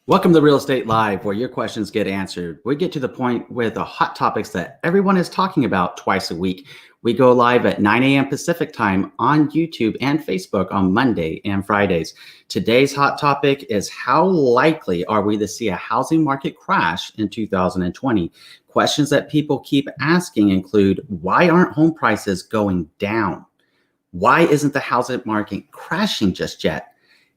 Welcome to Real Estate Live, where your questions get answered. We get to the point with the hot topics that everyone is talking about twice a week. We go live at 9 a.m. Pacific time on YouTube and Facebook on Monday and Fridays. Today's hot topic is how likely are we to see a housing market crash in 2020? Questions that people keep asking include, why aren't home prices going down? Why isn't the housing market crashing just yet?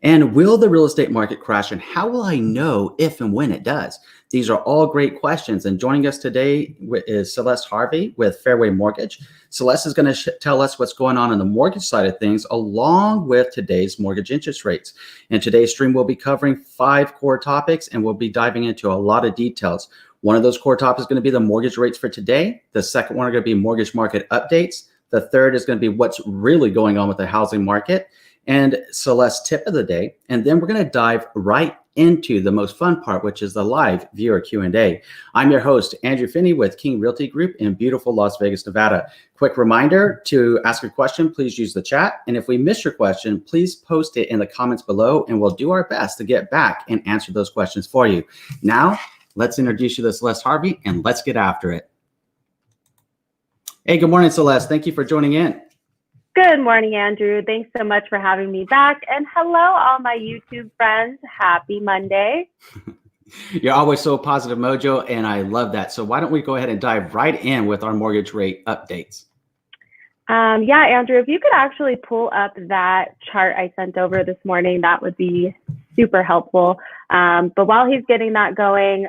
And will the real estate market crash, and how will I know if and when it does? These are all great questions. And joining us today is Celeste Harvey with Fairway Mortgage. Celeste is going to tell us what's going on the mortgage side of things, along with today's mortgage interest rates. And today's stream will be covering 5 core topics, and we'll be diving into a lot of details. One of those core topics is going to be the mortgage rates for today. The second one are going to be mortgage market updates. The third is going to be what's really going on with the housing market, and Celeste's tip of the day. And then we're going to dive right into the most fun part, which is the live viewer Q&A. I'm your host, Andrew Finney with King Realty Group in beautiful Las Vegas, Nevada. Quick reminder to ask a question, please use the chat. And if we miss your question, please post it in the comments below, and we'll do our best to get back and answer those questions for you. Now, let's introduce you to Celeste Harvey, and let's get after it. Hey, good morning, Celeste. Thank you for joining in. Good morning, Andrew. Thanks so much for having me back. And hello, all my YouTube friends. Happy Monday. You're always so positive, Mojo, and I love that. So why don't we go ahead and dive right in with our mortgage rate updates? Yeah, Andrew, if you could actually pull up that chart I sent over this morning, that would be super helpful. But while he's getting that going,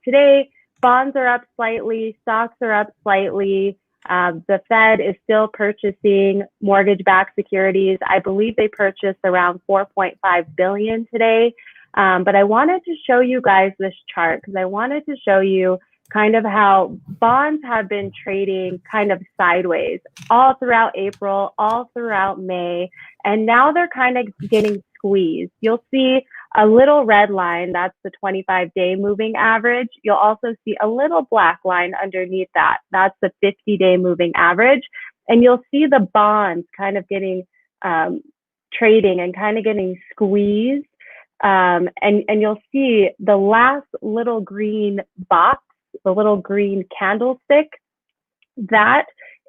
today, bonds are up slightly, stocks are up slightly. The Fed is still purchasing mortgage-backed securities. I believe they purchased around $4.5 billion today. But I wanted to show you guys this chart because I wanted to show you kind of how bonds have been trading kind of sideways all throughout April, all throughout May, and now they're kind of getting squeezed. You'll see a little red line, that's the 25-day moving average. You'll also see a little black line underneath that. That's the 50-day moving average. And you'll see the bonds kind of getting trading and kind of getting squeezed. And you'll see the last little green box, the little green candlestick, that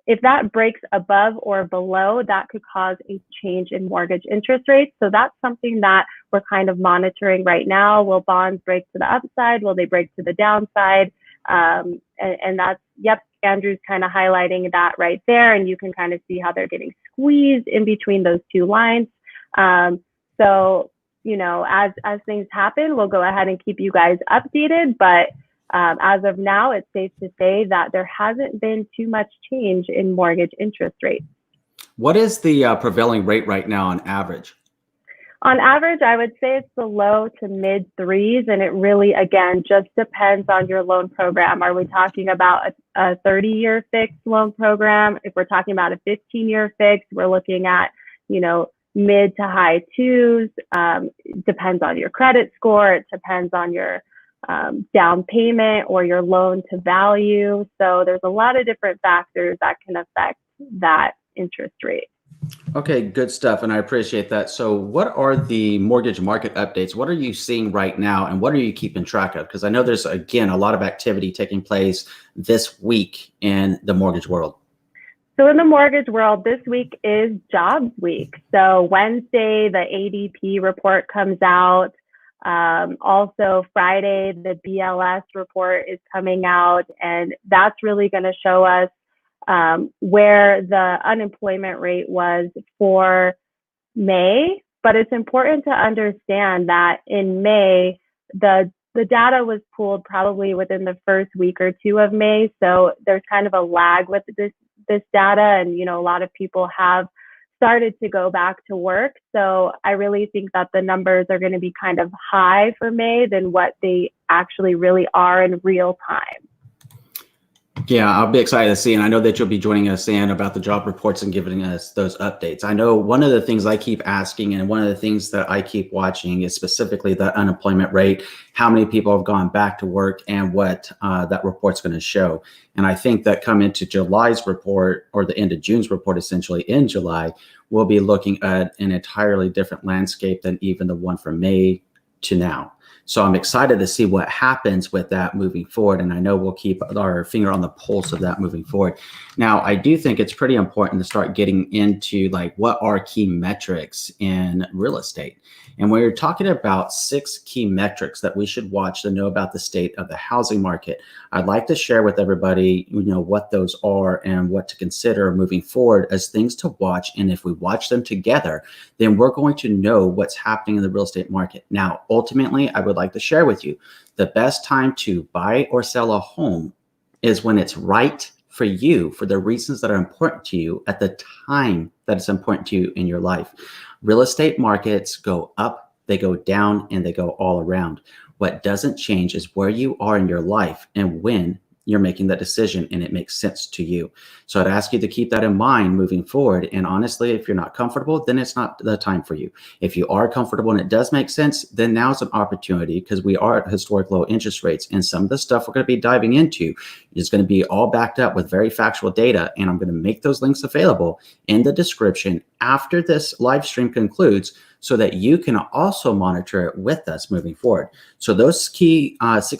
if that breaks above or below, that could cause a change in mortgage interest rates. So that's something that we're kind of monitoring right now. Will bonds break to the upside? Will they break to the downside? And that's, yep, Andrew's kind of highlighting that right there. And you can kind of see how they're getting squeezed in between those two lines. So, you know, as things happen, we'll go ahead and keep you guys updated. But as of now, it's safe to say that there hasn't been too much change in mortgage interest rates. What is the prevailing rate right now on average? On average, I would say it's the low to mid 3s, and it really, again, just depends on your loan program. Are we talking about a 30-year fixed loan program? If we're talking about a 15-year fixed, we're looking at, you know, mid to high 2s. Depends on your credit score. It depends on your down payment or your loan to value. So there's a lot of different factors that can affect that interest rate. Okay, good stuff. And I appreciate that. So what are the mortgage market updates? What are you seeing right now? And what are you keeping track of? Because I know there's, again, a lot of activity taking place this week in the mortgage world. So in the mortgage world, this week is jobs week. So Wednesday, the ADP report comes out. Also Friday, the BLS report is coming out, and that's really going to show us where the unemployment rate was for May. But it's important to understand that in May, the data was pulled probably within the first week or two of May. So there's kind of a lag with this data, and you know, a lot of people have started to go back to work. So I really think that the numbers are going to be kind of high for May than what they actually really are in real time. Yeah, I'll be excited to see. And I know that you'll be joining us in about the job reports and giving us those updates. I know one of the things I keep asking and one of the things that I keep watching is specifically the unemployment rate, how many people have gone back to work, and what that report's going to show. And I think that come into July's report, or the end of June's report, essentially in July, we'll be looking at an entirely different landscape than even the one from May to now. So I'm excited to see what happens with that moving forward. And I know we'll keep our finger on the pulse of that moving forward. Now, I do think it's pretty important to start getting into like what are key metrics in real estate. And we're talking about 6 key metrics that we should watch to know about the state of the housing market. I'd like to share with everybody, what those are and what to consider moving forward as things to watch. And if we watch them together, then we're going to know what's happening in the real estate market. Now, ultimately, I would like to share with you the best time to buy or sell a home is when it's right for you, for the reasons that are important to you at the time that it's important to you in your life. Real estate markets go up, they go down, and they go all around. What doesn't change is where you are in your life and when you're making that decision and it makes sense to you. So I'd ask you to keep that in mind moving forward. And honestly, if you're not comfortable, then it's not the time for you. If you are comfortable and it does make sense, then now's an opportunity because we are at historic low interest rates. And some of the stuff we're going to be diving into is going to be all backed up with very factual data. And I'm going to make those links available in the description after this live stream concludes, so that you can also monitor it with us moving forward. So those 6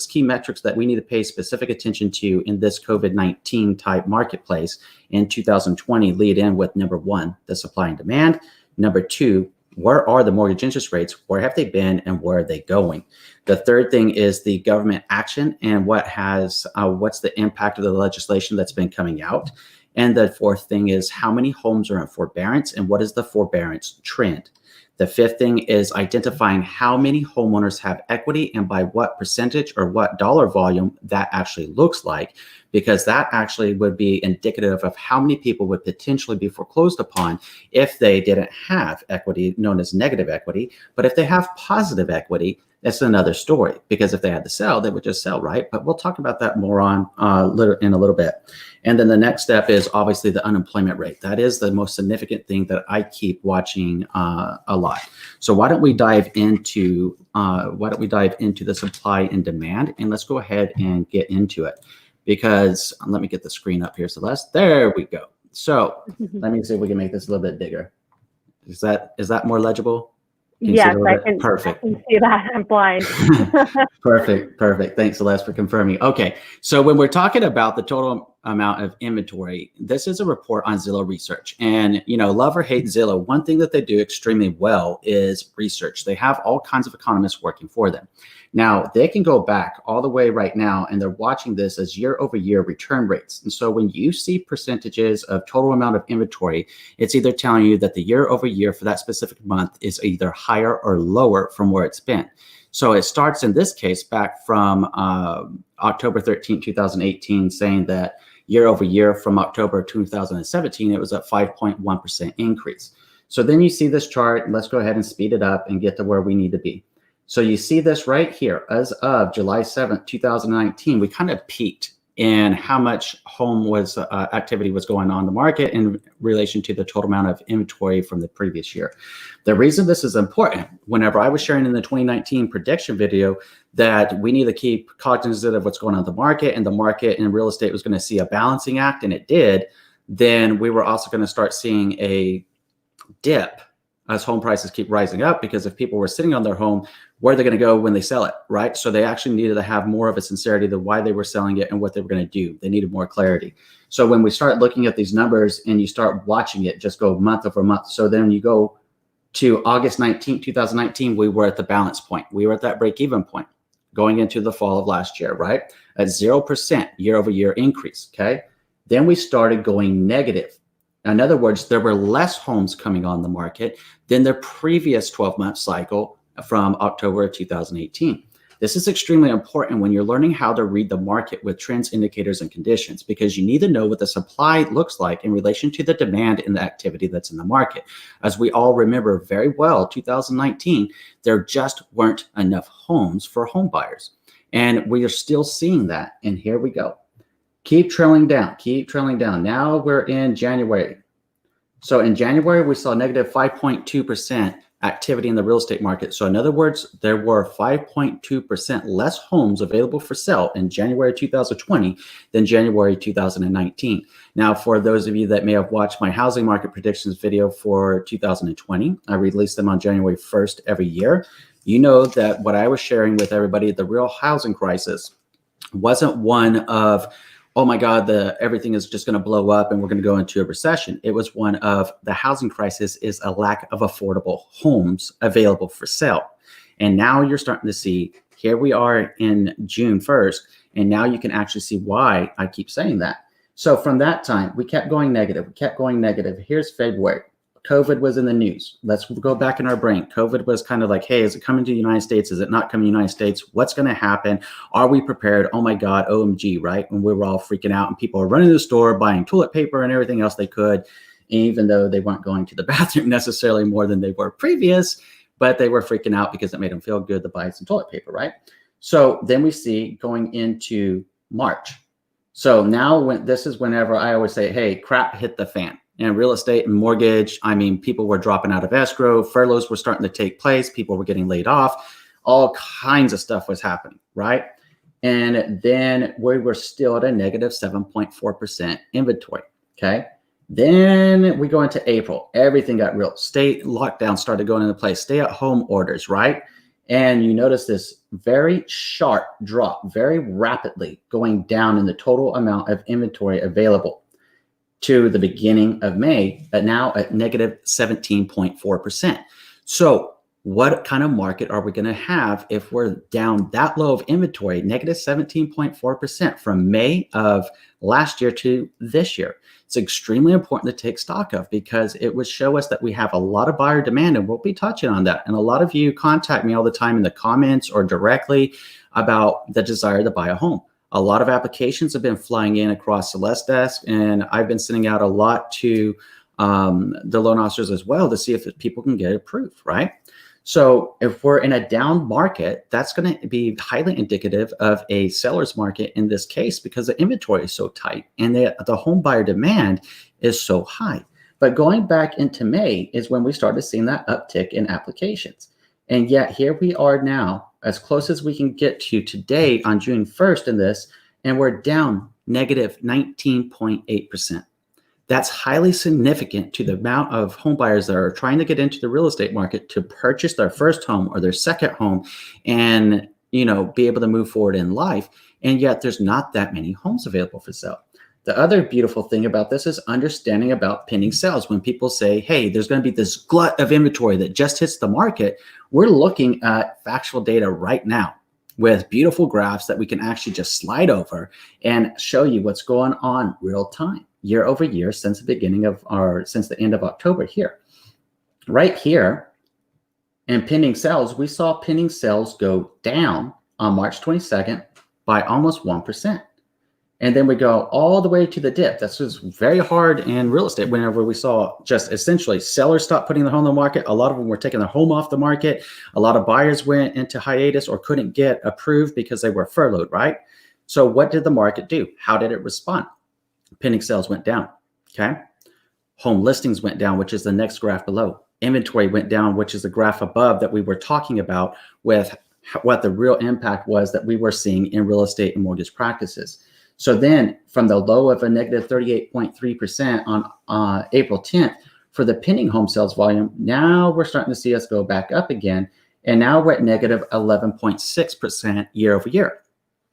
key metrics that we need to pay specific attention to in this COVID-19 type marketplace in 2020 lead in with number 1, the supply and demand. Number 2, where are the mortgage interest rates? Where have they been and where are they going? The third thing is the government action and what's the impact of the legislation that's been coming out. And the fourth thing is how many homes are in forbearance and what is the forbearance trend? The fifth thing is identifying how many homeowners have equity and by what percentage or what dollar volume that actually looks like, because that actually would be indicative of how many people would potentially be foreclosed upon if they didn't have equity, known as negative equity. But if they have positive equity, that's another story, because if they had to sell, they would just sell, right? But we'll talk about that more on in a little bit. And then the next step is obviously the unemployment rate. That is the most significant thing that I keep watching a lot. So why don't we dive into the supply and demand, and let's go ahead and get into it. Because let me get the screen up here, Celeste. There we go. So let me see if we can make this a little bit bigger. Is that more legible? Yes, I can. Perfect. I can see that. I'm blind. Perfect. Thanks, Celeste, for confirming. Okay, so when we're talking about the total amount of inventory, this is a report on Zillow research. And, love or hate Zillow, one thing that they do extremely well is research. They have all kinds of economists working for them. Now, they can go back all the way right now, and they're watching this as year-over-year return rates. And so when you see percentages of total amount of inventory, it's either telling you that the year-over-year for that specific month is either higher or lower from where it's been. So it starts in this case back from October 13, 2018, saying that year-over-year from October 2017, it was a 5.1% increase. So then you see this chart, and let's go ahead and speed it up and get to where we need to be. So you see this right here. As of July 7th, 2019, we kind of peaked in how much home activity was going on in the market in relation to the total amount of inventory from the previous year. The reason this is important, whenever I was sharing in the 2019 prediction video that we need to keep cognizant of what's going on in the market, and the market in real estate was going to see a balancing act, and it did, then we were also going to start seeing a dip as home prices keep rising up, because if people were sitting on their home, where are they going to go when they sell it, right? So they actually needed to have more of a sincerity to why they were selling it and what they were going to do. They needed more clarity. So when we start looking at these numbers and you start watching it just go month over month, so then you go to August 19, 2019, we were at the balance point. We were at that break-even point going into the fall of last year, right? At 0% year-over-year increase, okay? Then we started going negative. In other words, there were less homes coming on the market than the previous 12-month cycle from October 2018. This is extremely important when you're learning how to read the market with trends, indicators, and conditions, because you need to know what the supply looks like in relation to the demand and the activity that's in the market. As we all remember very well, 2019, there just weren't enough homes for home buyers. And we are still seeing that. And here we go. Keep trailing down. Now we're in January. So in January, we saw negative 5.2% activity in the real estate market. So in other words, there were 5.2% less homes available for sale in January 2020 than January 2019. Now, for those of you that may have watched my housing market predictions video for 2020, I release them on January 1st every year. You know that what I was sharing with everybody, the real housing crisis wasn't one of, oh my God, everything is just going to blow up and we're going to go into a recession. It was one of the housing crisis is a lack of affordable homes available for sale. And now you're starting to see, here we are in June 1st, and now you can actually see why I keep saying that. So from that time, we kept going negative. We kept going negative. Here's February. COVID was in the news. Let's go back in our brain. COVID was kind of like, hey, is it coming to the United States? Is it not coming to the United States? What's going to happen? Are we prepared? Oh my God, OMG, right? And we were all freaking out and people are running to the store, buying toilet paper and everything else they could, even though they weren't going to the bathroom necessarily more than they were previous, but they were freaking out because it made them feel good to buy some toilet paper, right? So then we see going into March. So now this is whenever I always say, hey, crap hit the fan. And real estate and mortgage, I mean, people were dropping out of escrow, furloughs were starting to take place, people were getting laid off, all kinds of stuff was happening, right? And then we were still at a negative 7.4% inventory, okay? Then we go into April, everything got real. State lockdown started going into place, stay-at-home orders, right? And you notice this very sharp drop, very rapidly going down in the total amount of inventory available to the beginning of May, but now at negative 17.4%. So what kind of market are we going to have if we're down that low of inventory, negative 17.4% from May of last year to this year? It's extremely important to take stock of because it would show us that we have a lot of buyer demand, and we'll be touching on that. And a lot of you contact me all the time in the comments or directly about the desire to buy a home. A lot of applications have been flying in across Celeste desk, and I've been sending out a lot to the loan officers as well to see if people can get approved, right? So if we're in a down market, that's going to be highly indicative of a seller's market in this case because the inventory is so tight and the home buyer demand is so high. But going back into May is when we started seeing that uptick in applications. And yet here we are now, as close as we can get to today on June 1st in this, and we're down negative 19.8%. That's highly significant to the amount of home buyers that are trying to get into the real estate market to purchase their first home or their second home and, be able to move forward in life. And yet there's not that many homes available for sale. The other beautiful thing about this is understanding about pending sales. When people say, hey, there's going to be this glut of inventory that just hits the market, we're looking at factual data right now with beautiful graphs that we can actually just slide over and show you what's going on real time, year over year, since the end of October here. Right here in pending sales, we saw pending sales go down on March 22nd by almost 1%. And then we go all the way to the dip. This was very hard in real estate whenever we saw just essentially sellers stop putting their home on the market. A lot of them were taking their home off the market. A lot of buyers went into hiatus or couldn't get approved because they were furloughed, right? So what did the market do? How did it respond? Pending sales went down, okay? Home listings went down, which is the next graph below. Inventory went down, which is the graph above that we were talking about with what the real impact was that we were seeing in real estate and mortgage practices. So then from the low of a negative 38.3% on April 10th for the pending home sales volume, now we're starting to see us go back up again. And now we're at negative 11.6% year over year.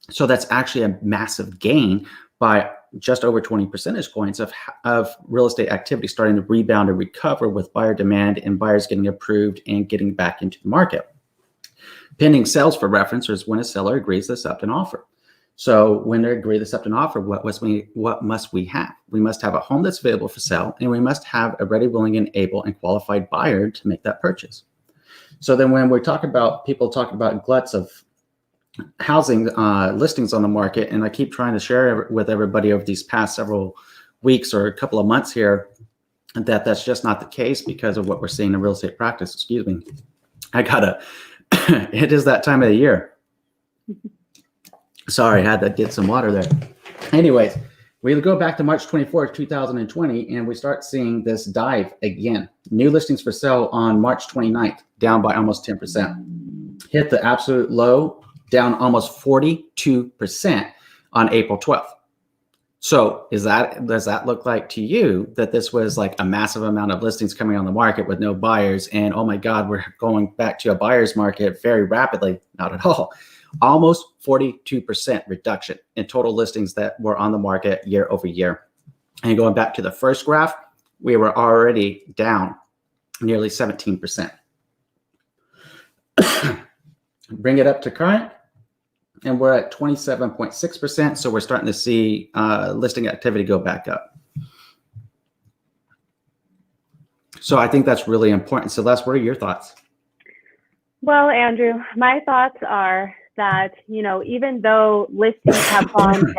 So that's actually a massive gain by just over 20 percentage points of real estate activity starting to rebound and recover with buyer demand and buyers getting approved and getting back into the market. Pending sales, for reference, is when a seller agrees to accept an offer. So when they agree to accept an offer, what must we have? We must have a home that's available for sale, and we must have a ready, willing, and able and qualified buyer to make that purchase. So then when we talk about people talking about gluts of housing listings on the market, and I keep trying to share with everybody over these past several weeks or a couple of months here, that that's just not the case because of what we're seeing in real estate practice. Excuse me. It is that time of the year. Sorry, I had to get some water there. Anyways, we go back to March 24th, 2020, and we start seeing this dive again. New listings for sale on March 29th, down by almost 10%. Hit the absolute low, down almost 42% on April 12th. So does that look like to you that this was like a massive amount of listings coming on the market with no buyers, and oh my God, we're going back to a buyer's market very rapidly? Not at all. Almost 42% reduction in total listings that were on the market year over year. And going back to the first graph, we were already down nearly 17%. Bring it up to current, and we're at 27.6%. So we're starting to see listing activity go back up. So I think that's really important. Celeste, what are your thoughts? Well, Andrew, my thoughts are that, even though listings have gone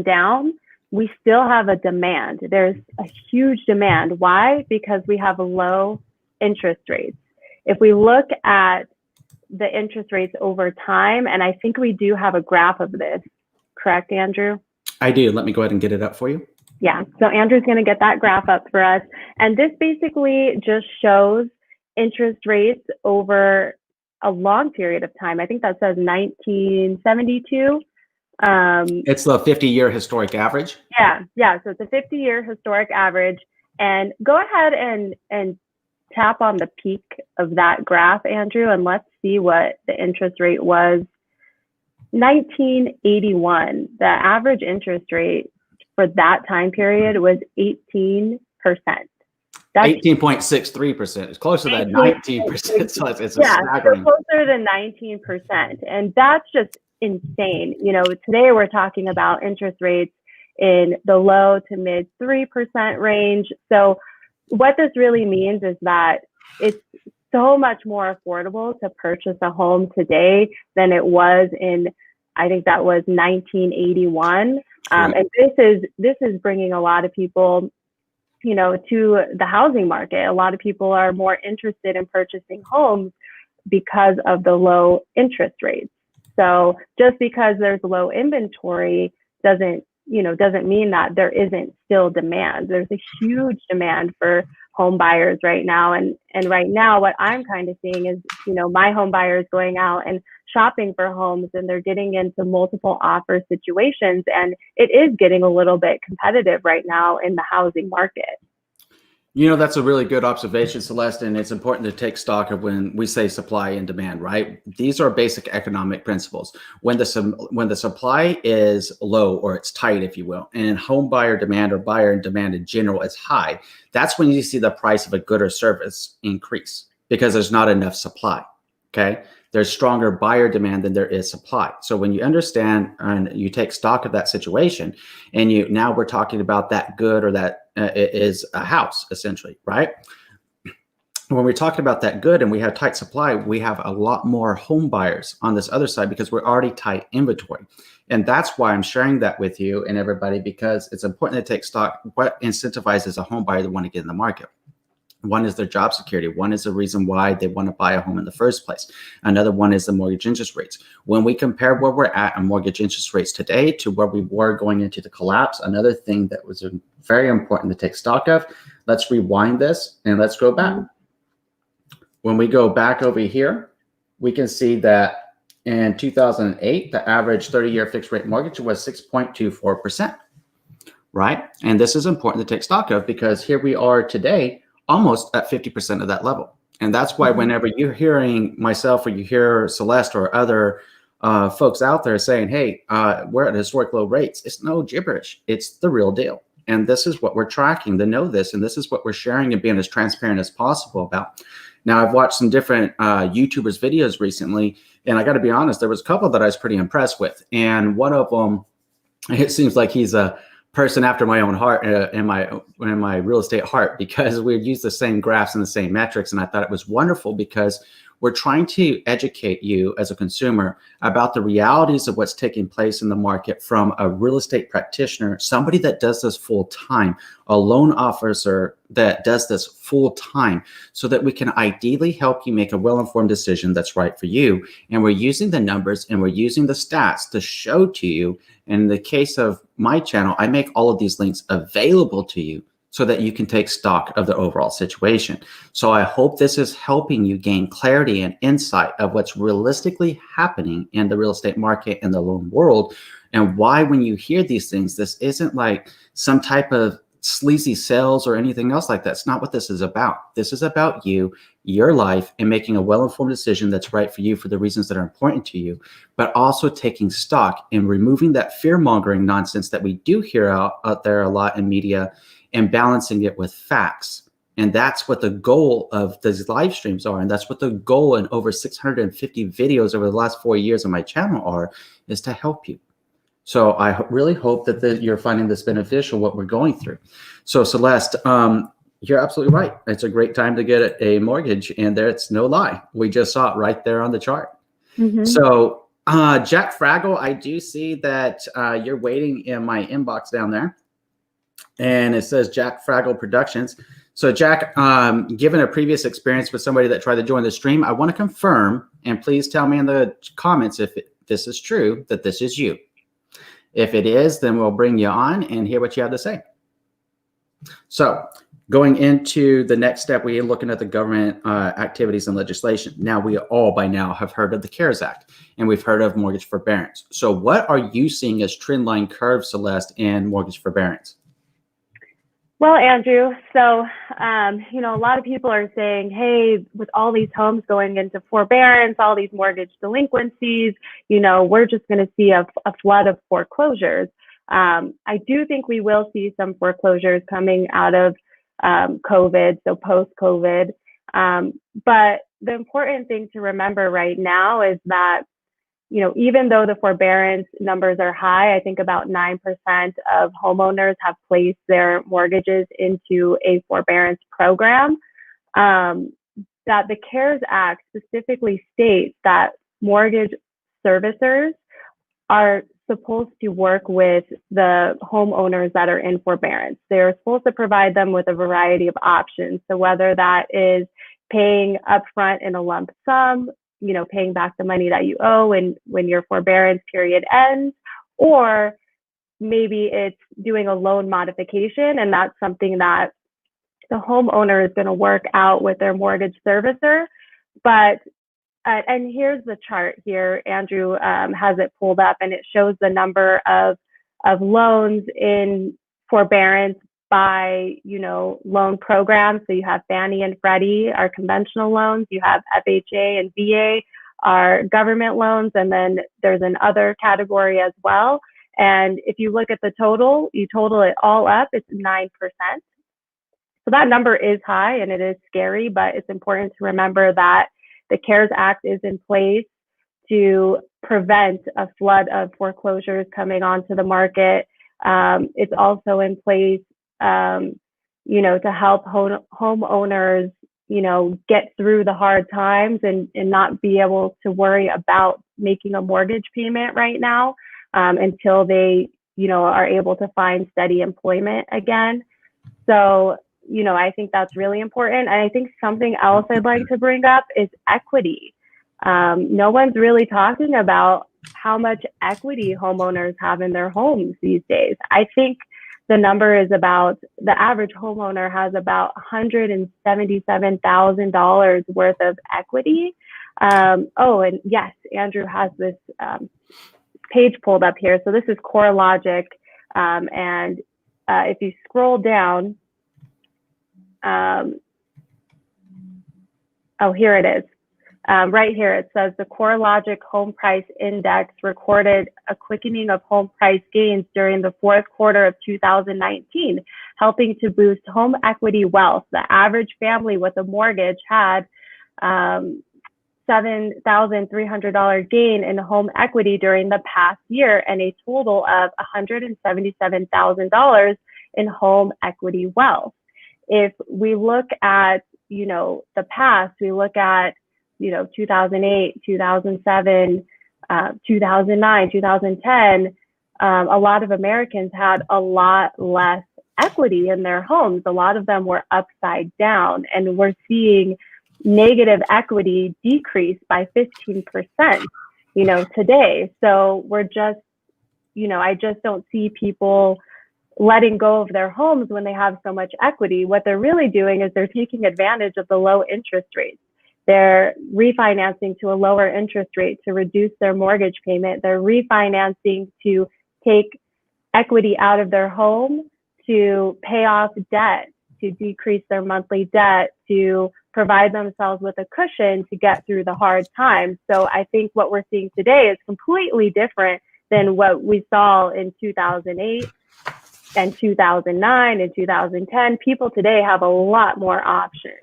down, we still have a demand. There's a huge demand. Why? Because we have low interest rates. If we look at the interest rates over time, and I think we do have a graph of this, correct, Andrew? I do. Let me go ahead and get it up for you. Yeah, so Andrew's going to get that graph up for us. And this basically just shows interest rates over a long period of time. I think that says 1972. It's the 50-year historic average. Yeah. So it's a 50-year historic average. And go ahead and tap on the peak of that graph, Andrew, and let's see what the interest rate was. 1981, the average interest rate for that time period was 18%. That's 18.63%. It's closer to 19%. So it's staggering. So closer to 19%. And that's just insane. Today we're talking about interest rates in the low to mid 3% range. So what this really means is that it's so much more affordable to purchase a home today than it was in, I think that was 1981. And this is bringing a lot of people, to the housing market. A lot of people are more interested in purchasing homes because of the low interest rates. So just because there's low inventory doesn't mean that there isn't still demand. There's a huge demand for home buyers right now. And right now, what I'm kind of seeing is, my home buyers going out and shopping for homes, and they're getting into multiple offer situations. And it is getting a little bit competitive right now in the housing market. That's a really good observation, Celeste, and it's important to take stock of when we say supply and demand, right? These are basic economic principles. When the supply is low, or it's tight, if you will, and home buyer demand or buyer demand in general is high, that's when you see the price of a good or service increase because there's not enough supply, okay? There's stronger buyer demand than there is supply. So when you understand and you take stock of that situation, and now we're talking about that good or that is a house, essentially, right? When we're talking about that good and we have tight supply, we have a lot more home buyers on this other side because we're already tight inventory. And that's why I'm sharing that with you and everybody, because it's important to take stock what incentivizes a home buyer to want to get in the market. One is their job security. One is the reason why they want to buy a home in the first place. Another one is the mortgage interest rates. When we compare where we're at on mortgage interest rates today to where we were going into the collapse, another thing that was very important to take stock of, let's rewind this and let's go back. When we go back over here, we can see that in 2008, the average 30-year fixed rate mortgage was 6.24%, right? And this is important to take stock of because here we are today, almost at 50% of that level. And that's why whenever you're hearing myself or you hear Celeste or other folks out there saying, hey, we're at historic low rates, it's no gibberish. It's the real deal. And this is what we're tracking to know this. And this is what we're sharing and being as transparent as possible about. Now, I've watched some different YouTubers videos recently, and I got to be honest, there was a couple that I was pretty impressed with. And one of them, it seems like he's a person after my own heart, in my real estate heart, because we use the same graphs and the same metrics. And I thought it was wonderful because we're trying to educate you as a consumer about the realities of what's taking place in the market from a real estate practitioner, somebody that does this full time, a loan officer that does this full time, so that we can ideally help you make a well-informed decision that's right for you. And we're using the numbers and we're using the stats to show to you. In the case of my channel, I make all of these links available to you so that you can take stock of the overall situation. So I hope this is helping you gain clarity and insight of what's realistically happening in the real estate market and the loan world. And why, when you hear these things, this isn't like some type of sleazy sales or anything else like that. It's not what this is about. This is about you, your life, and making a well-informed decision that's right for you for the reasons that are important to you, but also taking stock and removing that fear-mongering nonsense that we do hear out there a lot in media, and balancing it with facts. And that's what the goal of these live streams are. And that's what the goal in over 650 videos over the last 4 years on my channel are, is to help you. So I really hope that you're finding this beneficial, what we're going through. So Celeste, you're absolutely right. It's a great time to get a mortgage, and it's no lie. We just saw it right there on the chart. Mm-hmm. So Jack Fraggle, I do see that you're waiting in my inbox down there. And it says Jack Fraggle Productions. So Jack, given a previous experience with somebody that tried to join the stream, I want to confirm, and please tell me in the comments if this is true, that this is you. If it is, then we'll bring you on and hear what you have to say. So going into the next step, we're looking at the government activities and legislation. Now, we all by now have heard of the CARES Act, and we've heard of mortgage forbearance. So what are you seeing as trend line curves, Celeste, in mortgage forbearance? Well, Andrew, so, a lot of people are saying, hey, with all these homes going into forbearance, all these mortgage delinquencies, we're just going to see a flood of foreclosures. I do think we will see some foreclosures coming out of COVID, so post-COVID. But the important thing to remember right now is that even though the forbearance numbers are high, I think about 9% of homeowners have placed their mortgages into a forbearance program, that the CARES Act specifically states that mortgage servicers are supposed to work with the homeowners that are in forbearance. They're supposed to provide them with a variety of options. So whether that is paying upfront in a lump sum, paying back the money that you owe when your forbearance period ends, or maybe it's doing a loan modification, and that's something that the homeowner is going to work out with their mortgage servicer. But and here's the chart here. Andrew has it pulled up, and it shows the number of loans in forbearance by, loan programs. So you have Fannie and Freddie are conventional loans. You have FHA and VA are government loans. And then there's another category as well. And if you look at the total, you total it all up, it's 9%. So that number is high and it is scary, but it's important to remember that the CARES Act is in place to prevent a flood of foreclosures coming onto the market. It's also in place to help homeowners, get through the hard times and not be able to worry about making a mortgage payment right now until they, are able to find steady employment again. So, I think that's really important. And I think something else I'd like to bring up is equity. No one's really talking about how much equity homeowners have in their homes these days. I think the number is about, the average homeowner has about $177,000 worth of equity. And yes, Andrew has this page pulled up here. So this is CoreLogic. And if you scroll down, here it is. Right here, it says the CoreLogic Home Price Index recorded a quickening of home price gains during the fourth quarter of 2019, helping to boost home equity wealth. The average family with a mortgage had $7,300 gain in home equity during the past year, and a total of $177,000 in home equity wealth. If we look at, the past, we look at 2008, 2007, 2009, 2010, a lot of Americans had a lot less equity in their homes. A lot of them were upside down, and we're seeing negative equity decrease by 15%, today. So we're just, I just don't see people letting go of their homes when they have so much equity. What they're really doing is they're taking advantage of the low interest rates. They're refinancing to a lower interest rate to reduce their mortgage payment. They're refinancing to take equity out of their home to pay off debt, to decrease their monthly debt, to provide themselves with a cushion to get through the hard times. So I think what we're seeing today is completely different than what we saw in 2008 and 2009 and 2010. People today have a lot more options.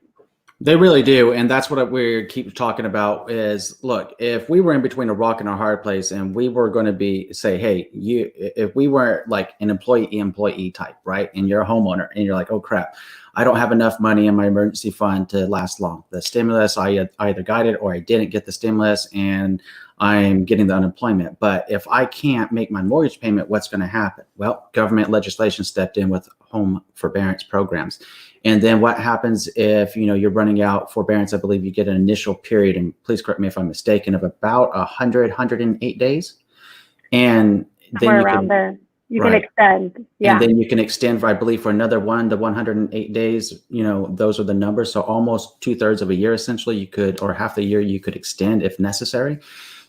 They really do. And that's what we keep talking about is, look, if we were in between a rock and a hard place and we were going to say, hey, if we were like an employee type, right? And you're a homeowner and you're like, oh crap, I don't have enough money in my emergency fund to last long. The stimulus, I either got it or I didn't get the stimulus and I'm getting the unemployment. But if I can't make my mortgage payment, what's going to happen? Well, government legislation stepped in with home forbearance programs. And then what happens if, you're running out forbearance? I believe you get an initial period, and please correct me if I'm mistaken, of about 108 days. And then you can extend. Yeah. And then you can extend, I believe, for another 1 to 108 days. Those are the numbers. So almost 2/3 of a year, essentially, you could, or half the year, you could extend if necessary.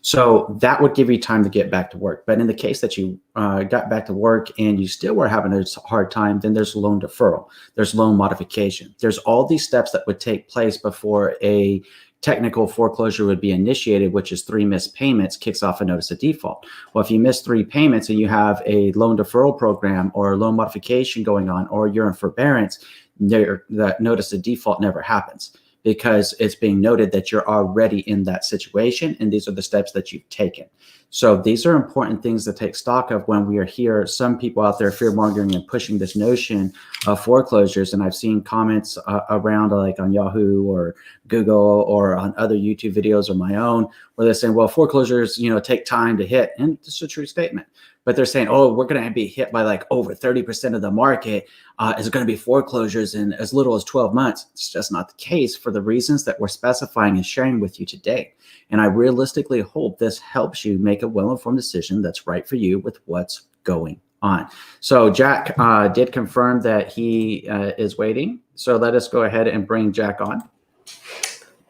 So that would give you time to get back to work. But in the case that you got back to work and you still were having a hard time, then there's loan deferral, there's loan modification. There's all these steps that would take place before a technical foreclosure would be initiated, which is 3 missed payments kicks off a notice of default. Well, if you miss 3 payments and you have a loan deferral program or a loan modification going on, or you're in forbearance, that notice of default never happens, because it's being noted that you're already in that situation and these are the steps that you've taken. So these are important things to take stock of when we are here. Some people out there fear-mongering and pushing this notion of foreclosures, and I've seen comments around like on Yahoo or Google or on other YouTube videos or my own where they're saying, well, foreclosures, take time to hit, and it's a true statement. But they're saying, oh, we're going to be hit by like over 30% of the market is going to be foreclosures in as little as 12 months. It's just not the case for the reasons that we're specifying and sharing with you today. And I realistically hope this helps you make a well-informed decision that's right for you with what's going on. So Jack did confirm that he is waiting. So let us go ahead and bring Jack on.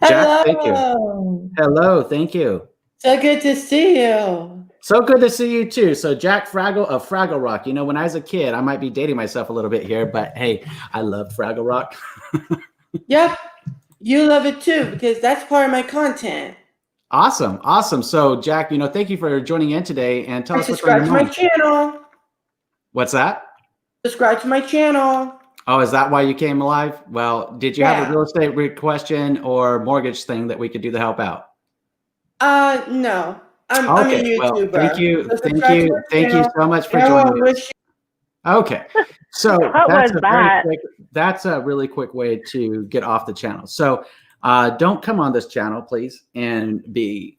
Hello. Jack, thank you. Hello, thank you. So good to see you. So good to see you too. So Jack Fraggle of Fraggle Rock. When I was a kid, I might be dating myself a little bit here, but hey, I love Fraggle Rock. Yep, you love it too, because that's part of my content. Awesome. So Jack, thank you for joining in today and tell us what's going on. Subscribe to my channel. What's that? Subscribe to my channel. Oh, is that why you came live? Well, did you have a real estate question or mortgage thing that we could do to help out? No. I'm a YouTuber. Well, thank you. So Thank you so much for joining us. Okay. So that's a really quick way to get off the channel. So don't come on this channel, please, and be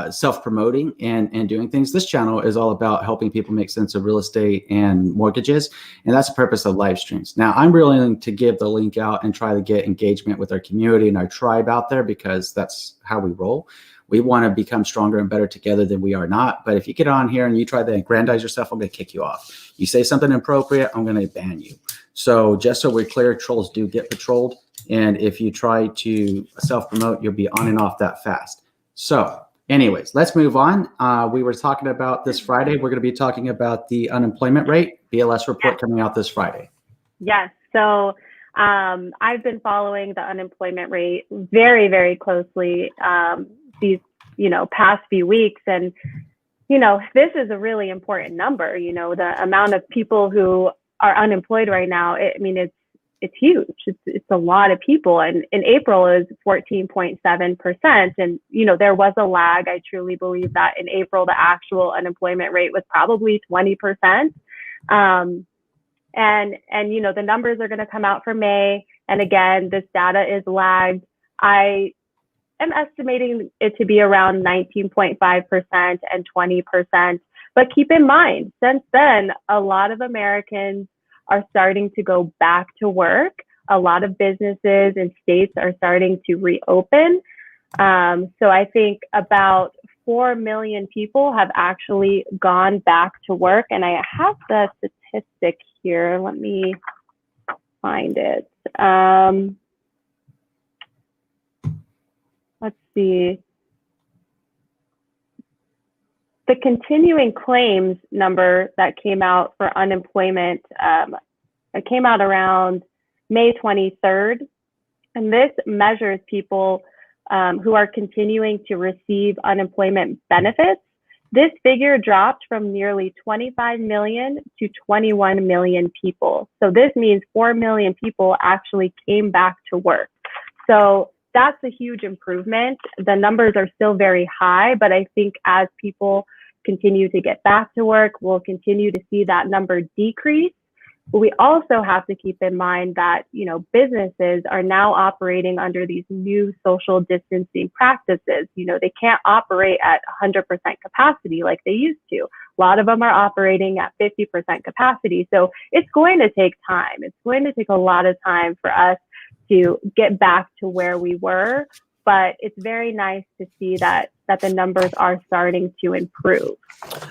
self-promoting and doing things. This channel is all about helping people make sense of real estate and mortgages. And that's the purpose of live streams. Now, I'm willing to give the link out and try to get engagement with our community and our tribe out there, because that's how we roll. We want to become stronger and better together than we are not. But if you get on here and you try to aggrandize yourself, I'm going to kick you off. You say something inappropriate, I'm going to ban you. So just so we're clear, trolls do get patrolled. And if you try to self-promote, you'll be on and off that fast. So anyways, let's move on. We were talking about this Friday. We're going to be talking about the unemployment rate, BLS report coming out this Friday. Yes. So I've been following the unemployment rate very, very closely these, past few weeks. And, this is a really important number. The amount of people who are unemployed right now, it's huge. It's a lot of people. And in April is 14.7%. And, there was a lag. I truly believe that in April, the actual unemployment rate was probably 20%. And the numbers are going to come out for May. And again, this data is lagged. I am estimating it to be around 19.5% and 20%. But keep in mind, since then, a lot of Americans are starting to go back to work. A lot of businesses and states are starting to reopen. So I think about 4 million people have actually gone back to work. And I have the statistic here. Let me find it. Let's see. the continuing claims number that came out for unemployment, it came out around May 23rd. And this measures people who are continuing to receive unemployment benefits. This figure dropped from nearly 25 million to 21 million people. So this means 4 million people actually came back to work. So that's a huge improvement. The numbers are still very high, but I think as people continue to get back to work, we'll continue to see that number decrease. But we also have to keep in mind that, businesses are now operating under these new social distancing practices. They can't operate at 100% capacity like they used to. A lot of them are operating at 50% capacity. So it's going to take time. It's going to take a lot of time for us to get back to where we were. But it's very nice to see that the numbers are starting to improve.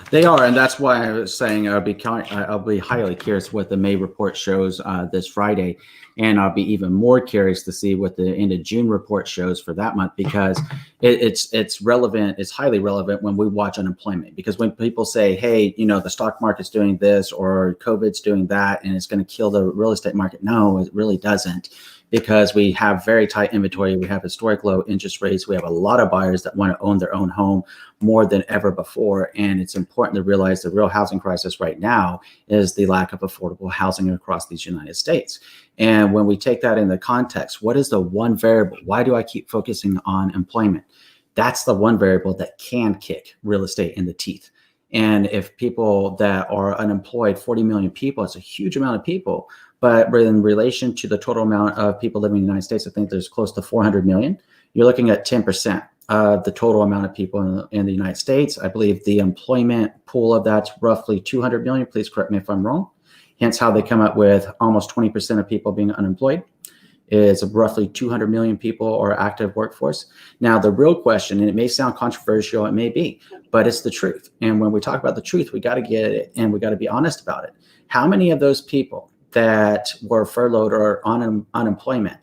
They are, and that's why I was saying I'll be highly curious what the May report shows this Friday, and I'll be even more curious to see what the end of June report shows for that month, because it's relevant. It's highly relevant when we watch unemployment, because when people say, "Hey, the stock market's doing this or COVID's doing that, and it's going to kill the real estate market," no, it really doesn't. Because we have very tight inventory, we have historic low interest rates, we have a lot of buyers that want to own their own home more than ever before. And it's important to realize the real housing crisis right now is the lack of affordable housing across these United States. And when we take that in the context, what is the one variable? Why do I keep focusing on employment? That's the one variable that can kick real estate in the teeth. And if people that are unemployed, 40 million people, it's a huge amount of people. But in relation to the total amount of people living in the United States, I think there's close to 400 million. You're looking at 10% of the total amount of people in the United States. I believe the employment pool of that's roughly 200 million. Please correct me if I'm wrong. Hence how they come up with almost 20% of people being unemployed. Is roughly 200 million people are active workforce. Now, the real question, and it may sound controversial, it may be, but it's the truth. And when we talk about the truth, we got to get it and we got to be honest about it. How many of those people that were furloughed or on unemployment,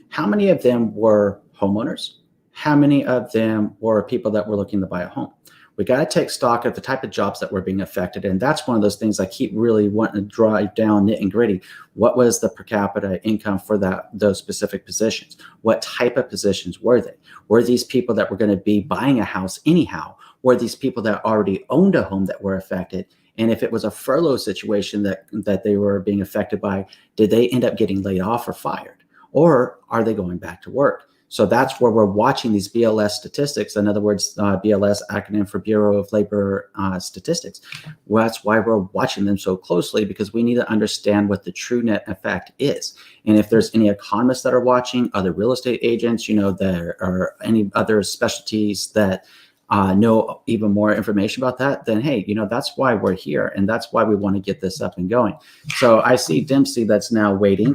how many of them were homeowners? How many of them were people that were looking to buy a home? We got to take stock of the type of jobs that were being affected. And that's one of those things I keep really wanting to drive down, nit and gritty. What was the per capita income for those specific positions? What type of positions were they? Were these people that were going to be buying a house anyhow? Were these people that already owned a home that were affected? And if it was a furlough situation that they were being affected by, did they end up getting laid off or fired? Or are they going back to work? So that's where we're watching these BLS statistics. In other words, BLS, acronym for Bureau of Labor Statistics. Well, that's why we're watching them so closely, because we need to understand what the true net effect is. And if there's any economists that are watching, other real estate agents, there are any other specialties that know even more information about that, then hey, that's why we're here, and that's why we want to get this up and going. So I see Dempsey that's now waiting.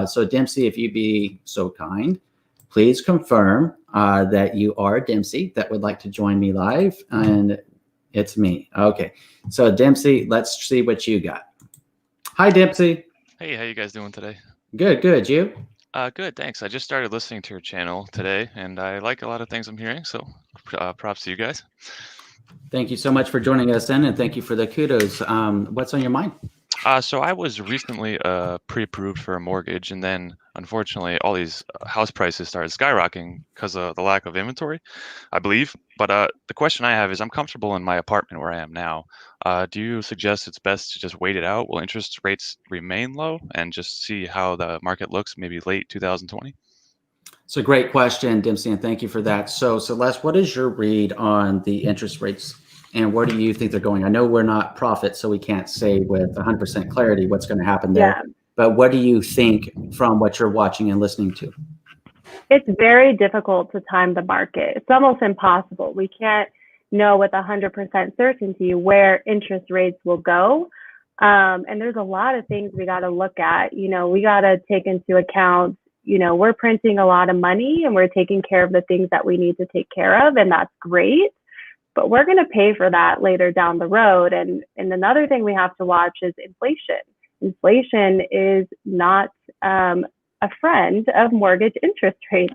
So Dempsey, if you'd be so kind, please confirm that you are Dempsey that would like to join me live, and it's me. Okay, so Dempsey, let's see what you got. Hi, Dempsey. Hey, how you guys doing today? Good. You? Good, thanks. I just started listening to your channel today, and I like a lot of things I'm hearing, so props to you guys. Thank you so much for joining us in, and thank you for the kudos. What's on your mind? So I was recently pre-approved for a mortgage, and then unfortunately all these house prices started skyrocketing because of the lack of inventory, I believe. But the question I have is, I'm comfortable in my apartment where I am now. Do you suggest it's best to just wait it out? Will interest rates remain low and just see how the market looks maybe late 2020? It's a great question, Dempsey, and thank you for that. So Celeste, what is your read on the interest rates, and where do you think they're going? I know we're not prophets, so we can't say with 100% clarity what's going to happen there. Yeah. But what do you think from what you're watching and listening to? It's very difficult to time the market. It's almost impossible. We can't know with 100% certainty where interest rates will go. And there's a lot of things we got to look at. We got to take into account, we're printing a lot of money and we're taking care of the things that we need to take care of. And that's great. But we're going to pay for that later down the road. And another thing we have to watch is inflation. Inflation is not a friend of mortgage interest rates.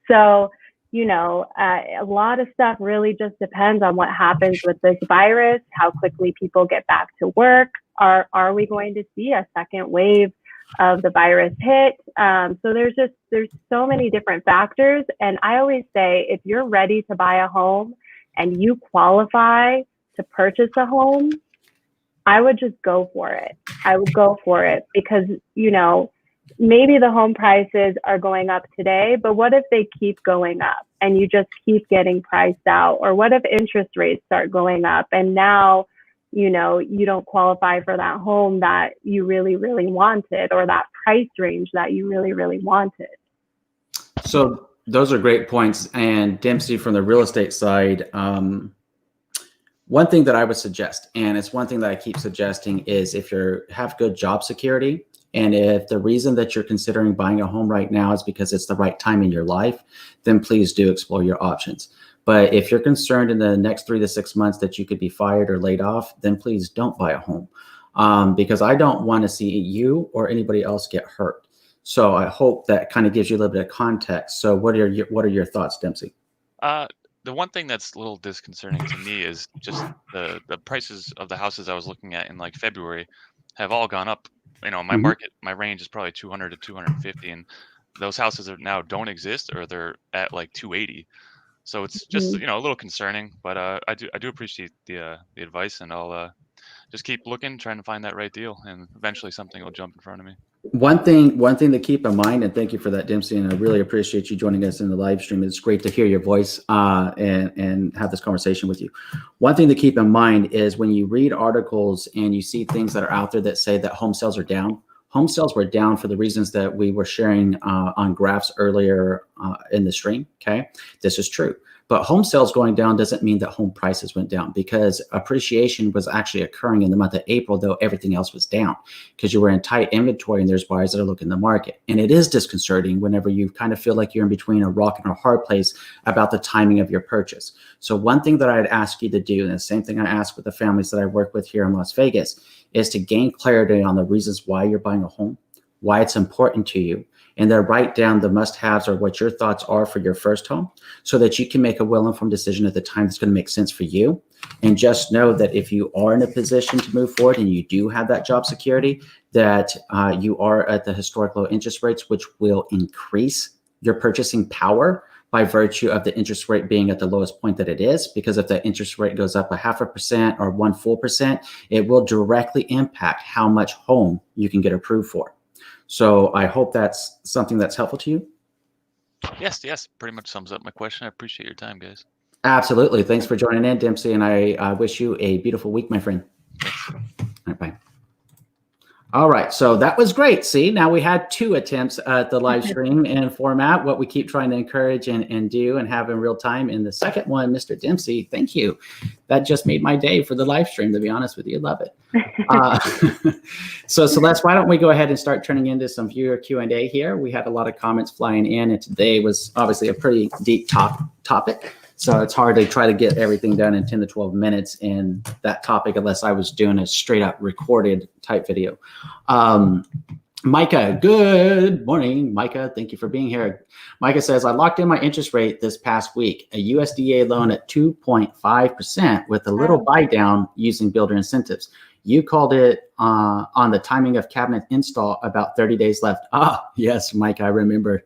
So, a lot of stuff really just depends on what happens with this virus, how quickly people get back to work. Are we going to see a second wave of the virus hit? So there's so many different factors. And I always say, if you're ready to buy a home and you qualify to purchase a home, I would just go for it. I would go for it because, maybe the home prices are going up today, but what if they keep going up and you just keep getting priced out? Or what if interest rates start going up and now, you don't qualify for that home that you really, really wanted, or that price range that you really, really wanted? So those are great points. And Dempsey, from the real estate side, one thing that I would suggest, and it's one thing that I keep suggesting, is if you have good job security, and if the reason that you're considering buying a home right now is because it's the right time in your life, then please do explore your options. But if you're concerned in the next 3 to 6 months that you could be fired or laid off, then please don't buy a home, because I don't want to see you or anybody else get hurt. So I hope that kind of gives you a little bit of context. So what are your thoughts, Dempsey? The one thing that's a little disconcerting to me is just the prices of the houses I was looking at in like February have all gone up. My range is probably 200 to 250, and those houses now don't exist, or they're at like 280. So it's just a little concerning. But I do appreciate the advice, and I'll just keep looking, trying to find that right deal, and eventually something will jump in front of me. One thing to keep in mind, and thank you for that, Dempsey, and I really appreciate you joining us in the live stream. It's great to hear your voice and have this conversation with you. One thing to keep in mind is when you read articles and you see things that are out there that say that home sales are down, home sales were down for the reasons that we were sharing on graphs earlier in the stream, okay? This is true. But home sales going down doesn't mean that home prices went down, because appreciation was actually occurring in the month of April, though everything else was down, because you were in tight inventory and there's buyers that are looking in the market. And it is disconcerting whenever you kind of feel like you're in between a rock and a hard place about the timing of your purchase. So one thing that I'd ask you to do, and the same thing I ask with the families that I work with here in Las Vegas, is to gain clarity on the reasons why you're buying a home, why it's important to you, and then write down the must-haves or what your thoughts are for your first home, so that you can make a well-informed decision at the time that's going to make sense for you. And just know that if you are in a position to move forward and you do have that job security, that you are at the historic low interest rates, which will increase your purchasing power by virtue of the interest rate being at the lowest point that it is. Because if the interest rate goes up 0.5% or 1% it will directly impact how much home you can get approved for. So I hope that's something that's helpful to you. Yes, pretty much sums up my question. I appreciate your time, guys. Absolutely. Thanks for joining in, Dempsey, and I wish you a beautiful week, my friend. Thanks. All right, bye. All right, so that was great. See, now we had 2 attempts at the live stream and format, what we keep trying to encourage and do and have in real time. And the second one, Mr. Dempsey, thank you. That just made my day for the live stream, to be honest with you. Love it. So Celeste, why don't we go ahead and start turning into some viewer Q&A here. We had a lot of comments flying in, and today was obviously a pretty deep topic. So it's hard to try to get everything done in 10 to 12 minutes in that topic, unless I was doing a straight up recorded type video. Micah, good morning. Micah, thank you for being here. Micah says, I locked in my interest rate this past week, a USDA loan at 2.5% with a little buy down using builder incentives. You called it on the timing of cabinet install, about 30 days left. Ah, yes, Micah, I remember.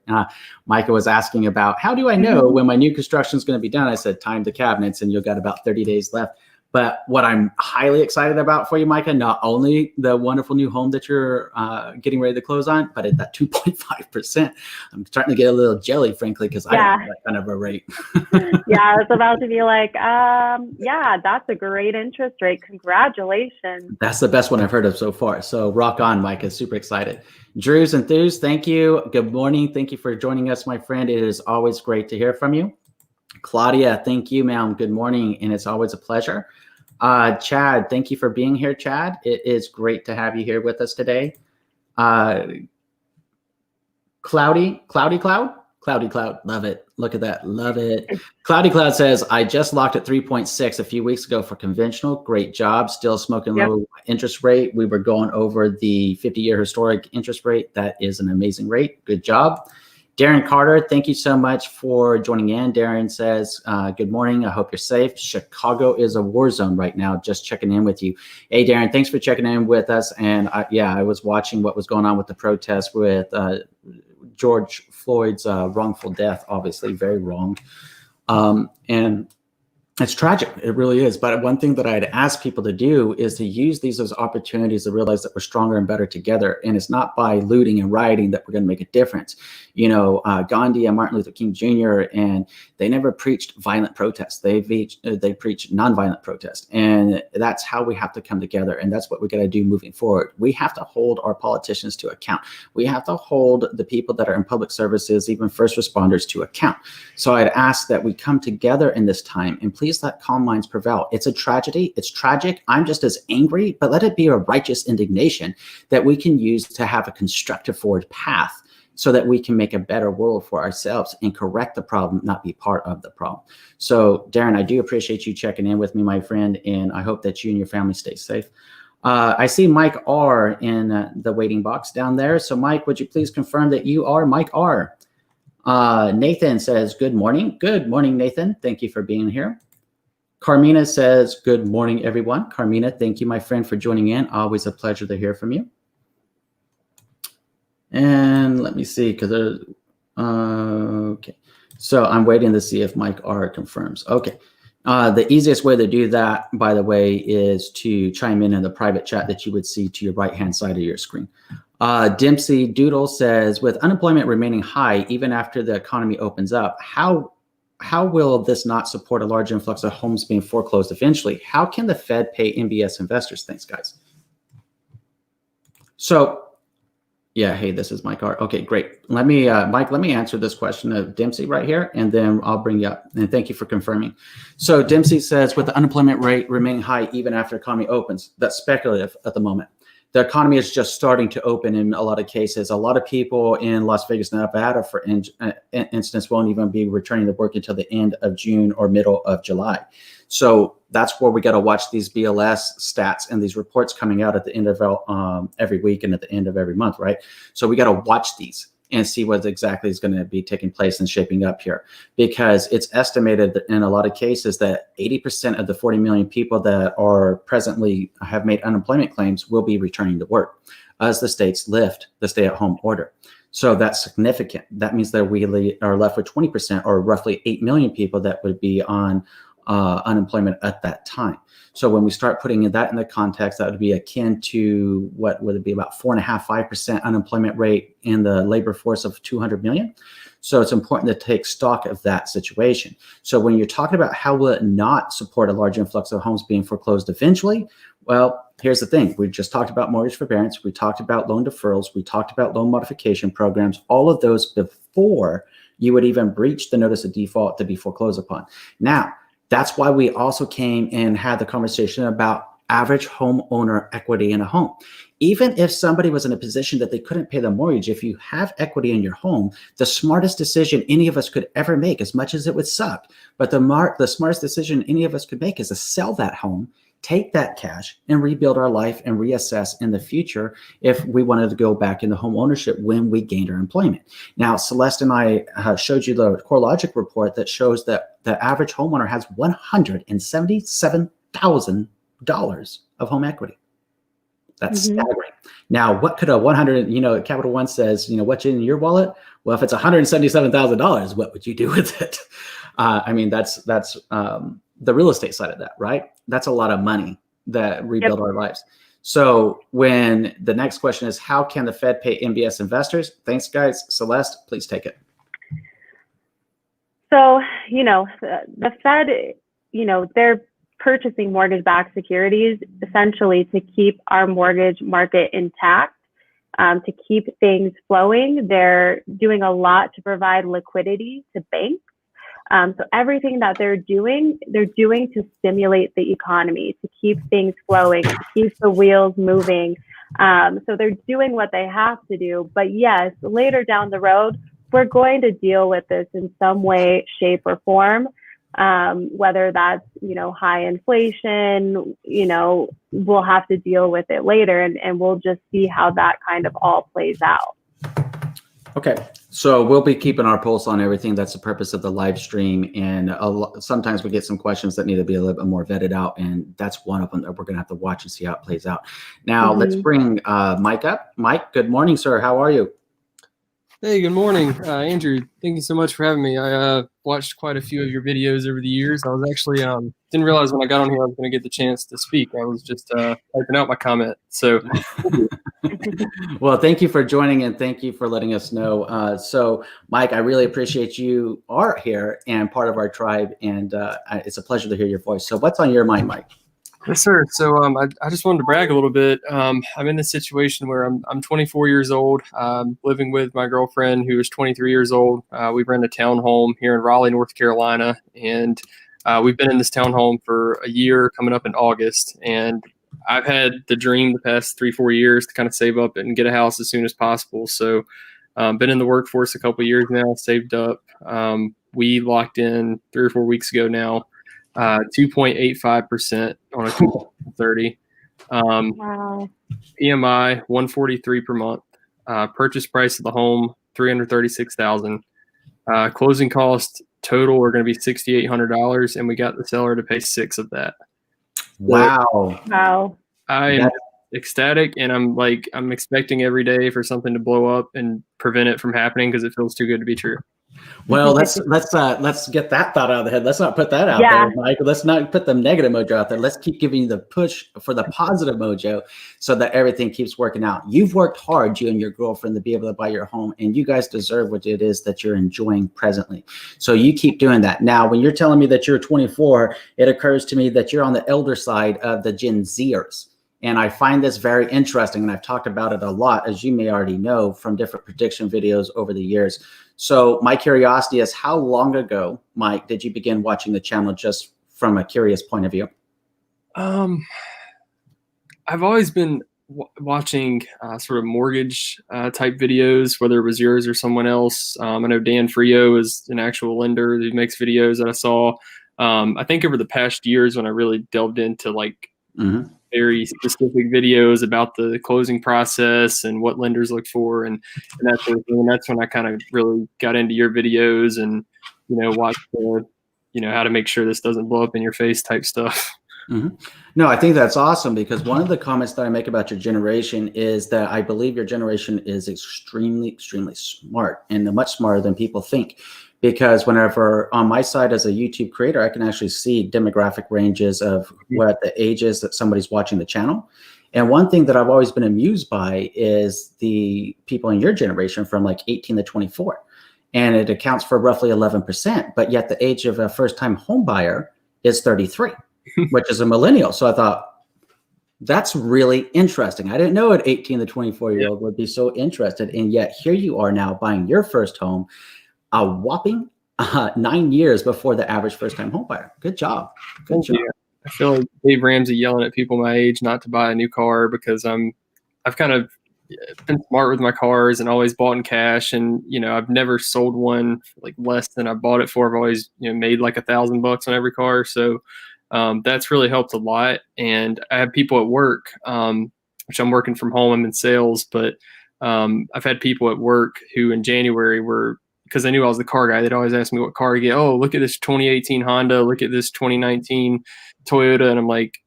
Micah was asking about, how do I know when my new construction is going to be done? I said, time the cabinets, and you've got about 30 days left. But what I'm highly excited about for you, Micah, not only the wonderful new home that you're getting ready to close on, but at that 2.5%, I'm starting to get a little jelly, frankly, because I don't have that kind of a rate. Yeah, I was about to be like, yeah, that's a great interest rate. Congratulations. That's the best one I've heard of so far. So rock on, Micah. Super excited. Drew's Enthused, thank you. Good morning. Thank you for joining us, my friend. It is always great to hear from you. Claudia, thank you, ma'am. Good morning, and it's always a pleasure. Chad, thank you for being here, Chad. It is great to have you here with us today. Cloudy Cloud, love it. Look at that, love it. Cloudy Cloud says, I just locked at 3.6 a few weeks ago for conventional. Great job. Still smoking low interest rate. We were going over the 50-year historic interest rate. That is an amazing rate. Good job. Darren Carter, thank you so much for joining in. Darren says, good morning. I hope you're safe. Chicago is a war zone right now. Just checking in with you. Hey, Darren, thanks for checking in with us. And I was watching what was going on with the protest with George Floyd's wrongful death, obviously very wrong. And it's tragic. It really is. But one thing that I'd ask people to do is to use these as opportunities to realize that we're stronger and better together. And it's not by looting and rioting that we're going to make a difference. You know, Gandhi and Martin Luther King Jr., and they never preached violent protest. They preached nonviolent protest. And that's how we have to come together. And that's what we got to do moving forward. We have to hold our politicians to account. We have to hold the people that are in public services, even first responders, to account. So I'd ask that we come together in this time, and please let calm minds prevail. It's a tragedy. It's tragic. I'm just as angry, but let it be a righteous indignation that we can use to have a constructive forward path so that we can make a better world for ourselves and correct the problem, not be part of the problem. So, Darren, I do appreciate you checking in with me, my friend, and I hope that you and your family stay safe. I see Mike R in the waiting box down there. So, Mike, would you please confirm that you are Mike R? Nathan says, good morning. Good morning, Nathan. Thank you for being here. Carmina says, good morning, everyone. Carmina, thank you, my friend, for joining in. Always a pleasure to hear from you. And let me see, because okay. So I'm waiting to see if Mike R confirms. Okay. The easiest way to do that, by the way, is to chime in the private chat that you would see to your right-hand side of your screen. Dempsey Doodle says, with unemployment remaining high, even after the economy opens up, how will this not support a large influx of homes being foreclosed eventually? How can the Fed pay MBS investors? Thanks, guys. So, yeah, hey, this is Mike R. Okay, great. Let me, Mike, let me answer this question of Dempsey right here, and then I'll bring you up. And thank you for confirming. So Dempsey says, with the unemployment rate remaining high even after economy opens, that's speculative at the moment. The economy is just starting to open in a lot of cases. A lot of people in Las Vegas, Nevada, for instance, won't even be returning to work until the end of June or middle of July. So that's where we got to watch these BLS stats and these reports coming out at the end of every week and at the end of every month, right? So we got to watch these and see what exactly is going to be taking place and shaping up here, because it's estimated that in a lot of cases that 80% of the 40 million people that are presently have made unemployment claims will be returning to work as the states lift the stay-at-home order. So that's significant. That means that we are left with 20%, or roughly 8 million people that would be on unemployment at that time. So when we start putting that in the context, that would be akin to what would it be, about 4.5–5% unemployment rate in the labor force of 200 million. So it's important to take stock of that situation. So when you're talking about how will it not support a large influx of homes being foreclosed eventually, well, here's the thing. We just talked about mortgage forbearance. We talked about loan deferrals. We talked about loan modification programs, all of those before you would even breach the notice of default to be foreclosed upon. Now, that's why we also came and had the conversation about average homeowner equity in a home. Even if somebody was in a position that they couldn't pay the mortgage, if you have equity in your home, the smartest decision any of us could ever make, as much as it would suck, but the smartest decision any of us could make is to sell that home, take that cash, and rebuild our life and reassess in the future if we wanted to go back into home ownership when we gained our employment. Now, Celeste and I showed you the CoreLogic report that shows that the average homeowner has $177,000 of home equity. That's staggering. Now, what could a 100, Capital One says, what's in your wallet? Well, if it's $177,000, what would you do with it? I mean, that's the real estate side of that, right? That's a lot of money that rebuild our lives. So when the next question is, how can the Fed pay MBS investors? Thanks, guys. Celeste, please take it. So, the Fed, they're purchasing mortgage-backed securities essentially to keep our mortgage market intact, to keep things flowing. They're doing a lot to provide liquidity to banks. So everything that they're doing to stimulate the economy, to keep things flowing, to keep the wheels moving. So they're doing what they have to do. But yes, later down the road, we're going to deal with this in some way, shape, or form. Whether that's, high inflation, we'll have to deal with it later, and we'll just see how that kind of all plays out. Okay, so we'll be keeping our pulse on everything. That's the purpose of the live stream. And sometimes we get some questions that need to be a little bit more vetted out. And that's one of them that we're going to have to watch and see how it plays out. Now, let's bring Mike up. Mike, good morning, sir. How are you? Hey, good morning, Andrew. Thank you so much for having me. I watched quite a few of your videos over the years. I was actually didn't realize when I got on here I was going to get the chance to speak. I was just typing out my comment. So, well, thank you for joining and thank you for letting us know. So, Mike, I really appreciate you are here and part of our tribe, and it's a pleasure to hear your voice. So, what's on your mind, Mike? Yes, sir. So I just wanted to brag a little bit. I'm in this situation where I'm 24 years old, living with my girlfriend who is 23 years old. We rent a townhome here in Raleigh, North Carolina, and we've been in this townhome for a year, coming up in August. And I've had the dream the past 3-4 years to kind of save up and get a house as soon as possible. So been in the workforce a couple of years now, saved up. We locked in 3 or 4 weeks ago now. 2.85% on a 2030. Wow. PMI 143 per month. Purchase price of the home $336,000. Closing costs total are going to be $6,800, and we got the seller to pay $6,000 of that. Wow. Wow. I am ecstatic, and I'm expecting every day for something to blow up and prevent it from happening because it feels too good to be true. Well, let's get that thought out of the head. Let's not put that out there, Mike. Let's not put the negative mojo out there. Let's keep giving you the push for the positive mojo so that everything keeps working out. You've worked hard, you and your girlfriend, to be able to buy your home, and you guys deserve what it is that you're enjoying presently. So you keep doing that. Now, when you're telling me that you're 24, it occurs to me that you're on the elder side of the Gen Zers. And I find this very interesting, and I've talked about it a lot, as you may already know, from different prediction videos over the years. So my curiosity is, how long ago, Mike, did you begin watching the channel, just from a curious point of view? I've always been watching sort of mortgage type videos, whether it was yours or someone else. I know Dan Frio is an actual lender who makes videos that I saw. I think over the past years when I really delved into very specific videos about the closing process and what lenders look for and that sort of thing. And that's when I kind of really got into your videos and, watched how to make sure this doesn't blow up in your face type stuff. No, I think that's awesome, because one of the comments that I make about your generation is that I believe your generation is extremely, extremely smart, and much smarter than people think. Because whenever on my side as a YouTube creator, I can actually see demographic ranges of what the age is that somebody's watching the channel. And one thing that I've always been amused by is the people in your generation from like 18 to 24. And it accounts for roughly 11%. But yet the age of a first-time home buyer is 33, which is a millennial. So I thought, that's really interesting. I didn't know an 18 to 24-year-old would be so interested. And yet here you are now buying your first home, a whopping 9 years before the average first-time home buyer. Good job. Good job. I feel like Dave Ramsey yelling at people my age not to buy a new car, because I've kind of been smart with my cars and always bought in cash. And, I've never sold one for like less than I bought it for. I've always, made like $1,000 on every car. So that's really helped a lot. And I have people at work, which I'm working from home. I'm in sales, but I've had people at work who in January were, because I knew I was the car guy, they'd always ask me what car to get. Oh, look at this 2018 Honda. Look at this 2019 Toyota. And I'm like,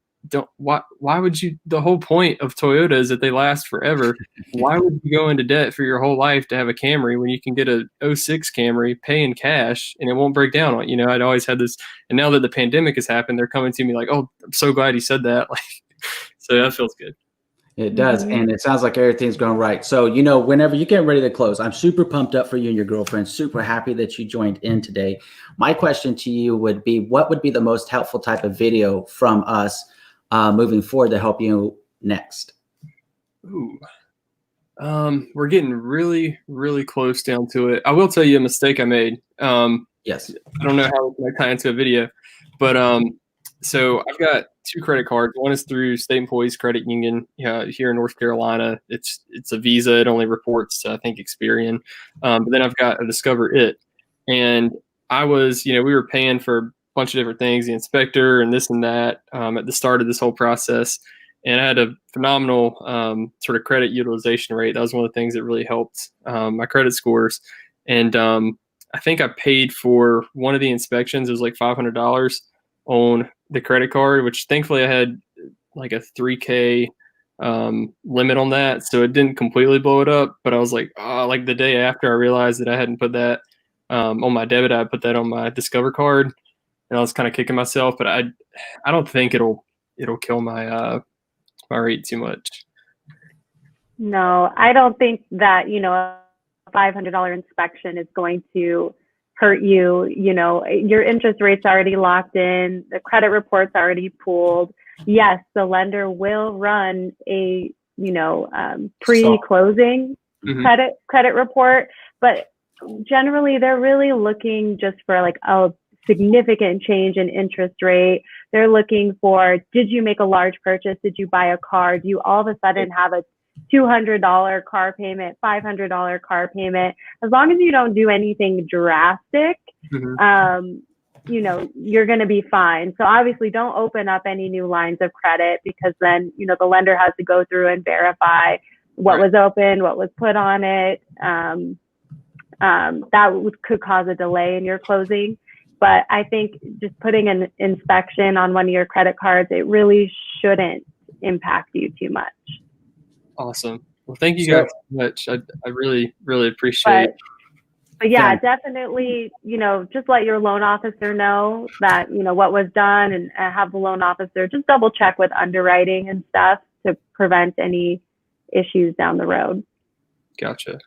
why would you, the whole point of Toyota is that they last forever. Why would you go into debt for your whole life to have a Camry when you can get a 06 Camry, pay in cash, and it won't break down? I'd always had this, and now that the pandemic has happened, they're coming to me like, oh, I'm so glad he said that. So that feels good. It does. And it sounds like everything's going right. So, whenever you get ready to close, I'm super pumped up for you and your girlfriend. Super happy that you joined in today. My question to you would be, what would be the most helpful type of video from us moving forward to help you next? Ooh. We're getting really, really close down to it. I will tell you a mistake I made. Yes. I don't know how to tie into a video, but so I've got 2 credit cards. One is through State Employees Credit Union here in North Carolina. It's a Visa. It only reports to, I think, Experian. But then I've got a Discover It. And I was, we were paying for a bunch of different things, the inspector and this and that at the start of this whole process. and I had a phenomenal sort of credit utilization rate. That was one of the things that really helped my credit scores. And I think I paid for one of the inspections. It was like $500 on the credit card, which thankfully I had like a $3K limit on that, so it didn't completely blow it up. But I was like, like the day after I realized that I hadn't put that on my debit, I put that on my Discover card, and I was kind of kicking myself. But I don't think it'll kill my my rate too much. No, I don't think that, a $500 inspection is going to hurt you. Your interest rate's already locked in, the credit report's already pooled. Yes, the lender will run a, pre-closing credit report, but generally they're really looking just for like a significant change in interest rate. They're looking for, did you make a large purchase? Did you buy a car? Do you all of a sudden have a $200 car payment, $500 car payment? As long as you don't do anything drastic, you're going to be fine. So obviously don't open up any new lines of credit, because then, the lender has to go through and verify what was opened, what was put on it. That could cause a delay in your closing. But I think just putting an inspection on one of your credit cards, it really shouldn't impact you too much. Awesome. Well, thank you guys so much. I really, really appreciate it. But yeah, definitely, just let your loan officer know that, what was done, and have the loan officer just double check with underwriting and stuff to prevent any issues down the road. Gotcha.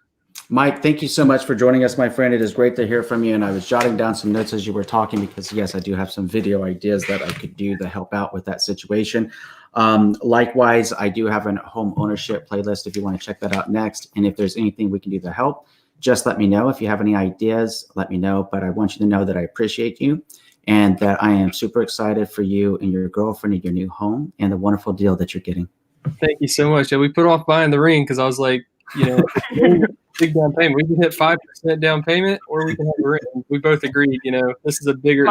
Mike, thank you so much for joining us, my friend. It is great to hear from you. And I was jotting down some notes as you were talking, because yes, I do have some video ideas that I could do to help out with that situation. Likewise, I do have a home ownership playlist if you want to check that out next. And if there's anything we can do to help, just let me know. If you have any ideas, let me know. But I want you to know that I appreciate you, and that I am super excited for you and your girlfriend and your new home and the wonderful deal that you're getting. Thank you so much. Yeah, we put off buying the ring because I was like, big down payment. We can hit 5% down payment, or we can have a ring. We both agreed, this is a bigger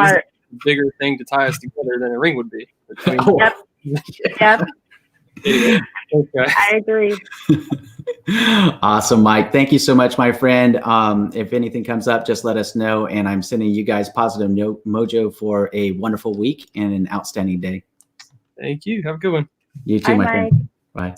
thing to tie us together than a ring would be. Yep. Okay. I agree. Awesome, Mike. Thank you so much, my friend. If anything comes up, just let us know. And I'm sending you guys positive mojo for a wonderful week and an outstanding day. Thank you. Have a good one. You too, my friend. Bye.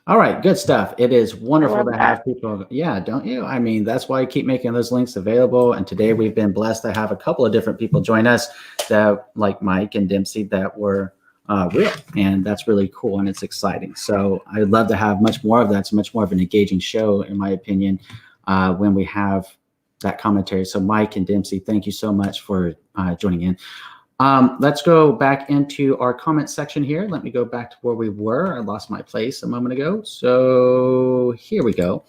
All right, good stuff. It is wonderful to have people. Yeah, don't you? I mean, that's why I keep making those links available. And today we've been blessed to have a couple of different people join us, that, like Mike and Dempsey, that were real. And that's really cool, and it's exciting. So I'd love to have much more of that. It's much more of an engaging show, in my opinion, when we have that commentary. So Mike and Dempsey, thank you so much for joining in. Let's go back into our comment section here. Let me go back to where we were. I lost my place a moment ago. So here we go.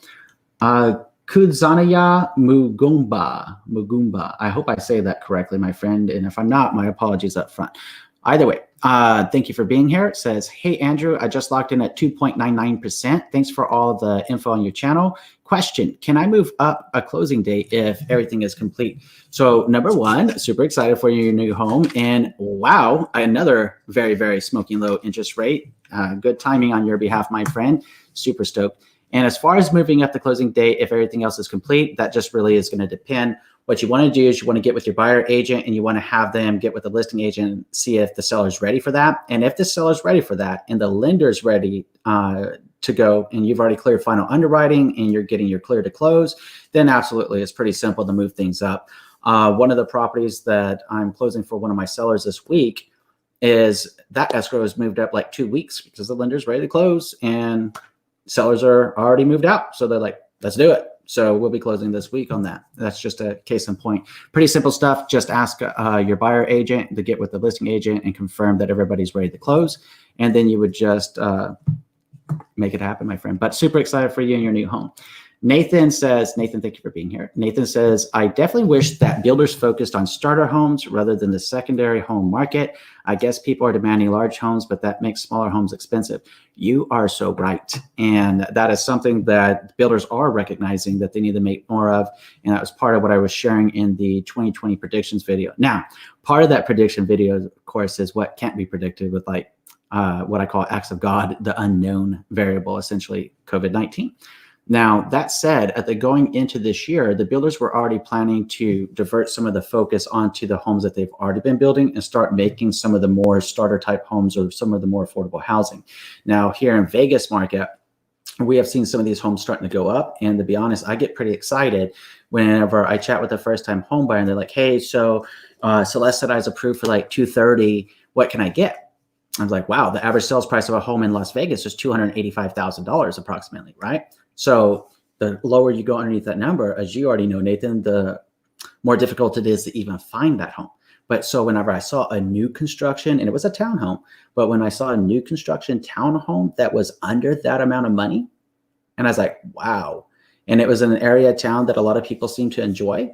Kudzanaya Mugumba. I hope I say that correctly, my friend. And if I'm not, my apologies up front. Either way, thank you for being here. It says, hey, Andrew, I just locked in at 2.99%. Thanks for all the info on your channel. Question, can I move up a closing date if everything is complete? So number one, super excited for your new home. And wow, another very, very smoking low interest rate. Good timing on your behalf, my friend. Super stoked. And as far as moving up the closing date, if everything else is complete, that just really is going to depend. What you want to do is you want to get with your buyer agent, and you want to have them get with the listing agent and see if the seller's ready for that. And if the seller's ready for that and the lender's ready to go, and you've already cleared final underwriting and you're getting your clear to close, then absolutely, it's pretty simple to move things up. One of the properties that I'm closing for one of my sellers this week is that escrow has moved up like 2 weeks because the lender's ready to close and sellers are already moved out. So they're like, let's do it. So we'll be closing this week on that. That's just a case in point. Pretty simple stuff. Just ask your buyer agent to get with the listing agent and confirm that everybody's ready to close. And then you would just make it happen, my friend. But super excited for you and your new home. Nathan, thank you for being here. Nathan says, I definitely wish that builders focused on starter homes rather than the secondary home market. I guess people are demanding large homes, but that makes smaller homes expensive. You are so right. And that is something that builders are recognizing that they need to make more of. And that was part of what I was sharing in the 2020 predictions video. Now, part of that prediction video, of course, is what can't be predicted with like what I call acts of God, the unknown variable, essentially COVID-19. Now, that said, going into this year, the builders were already planning to divert some of the focus onto the homes that they've already been building and start making some of the more starter type homes or some of the more affordable housing. Now, here in Vegas market, we have seen some of these homes starting to go up. And to be honest, I get pretty excited whenever I chat with a first-time home buyer and they're like, hey, so Celeste said I was approved for like 230. What can I get? I was like, wow, the average sales price of a home in Las Vegas is $285,000 approximately, right? So the lower you go underneath that number, as you already know, Nathan, the more difficult it is to even find that home. But so whenever I saw a new construction, and it was a townhome, but when I saw a new construction townhome that was under that amount of money, and I was like, wow. And it was in an area of town that a lot of people seem to enjoy.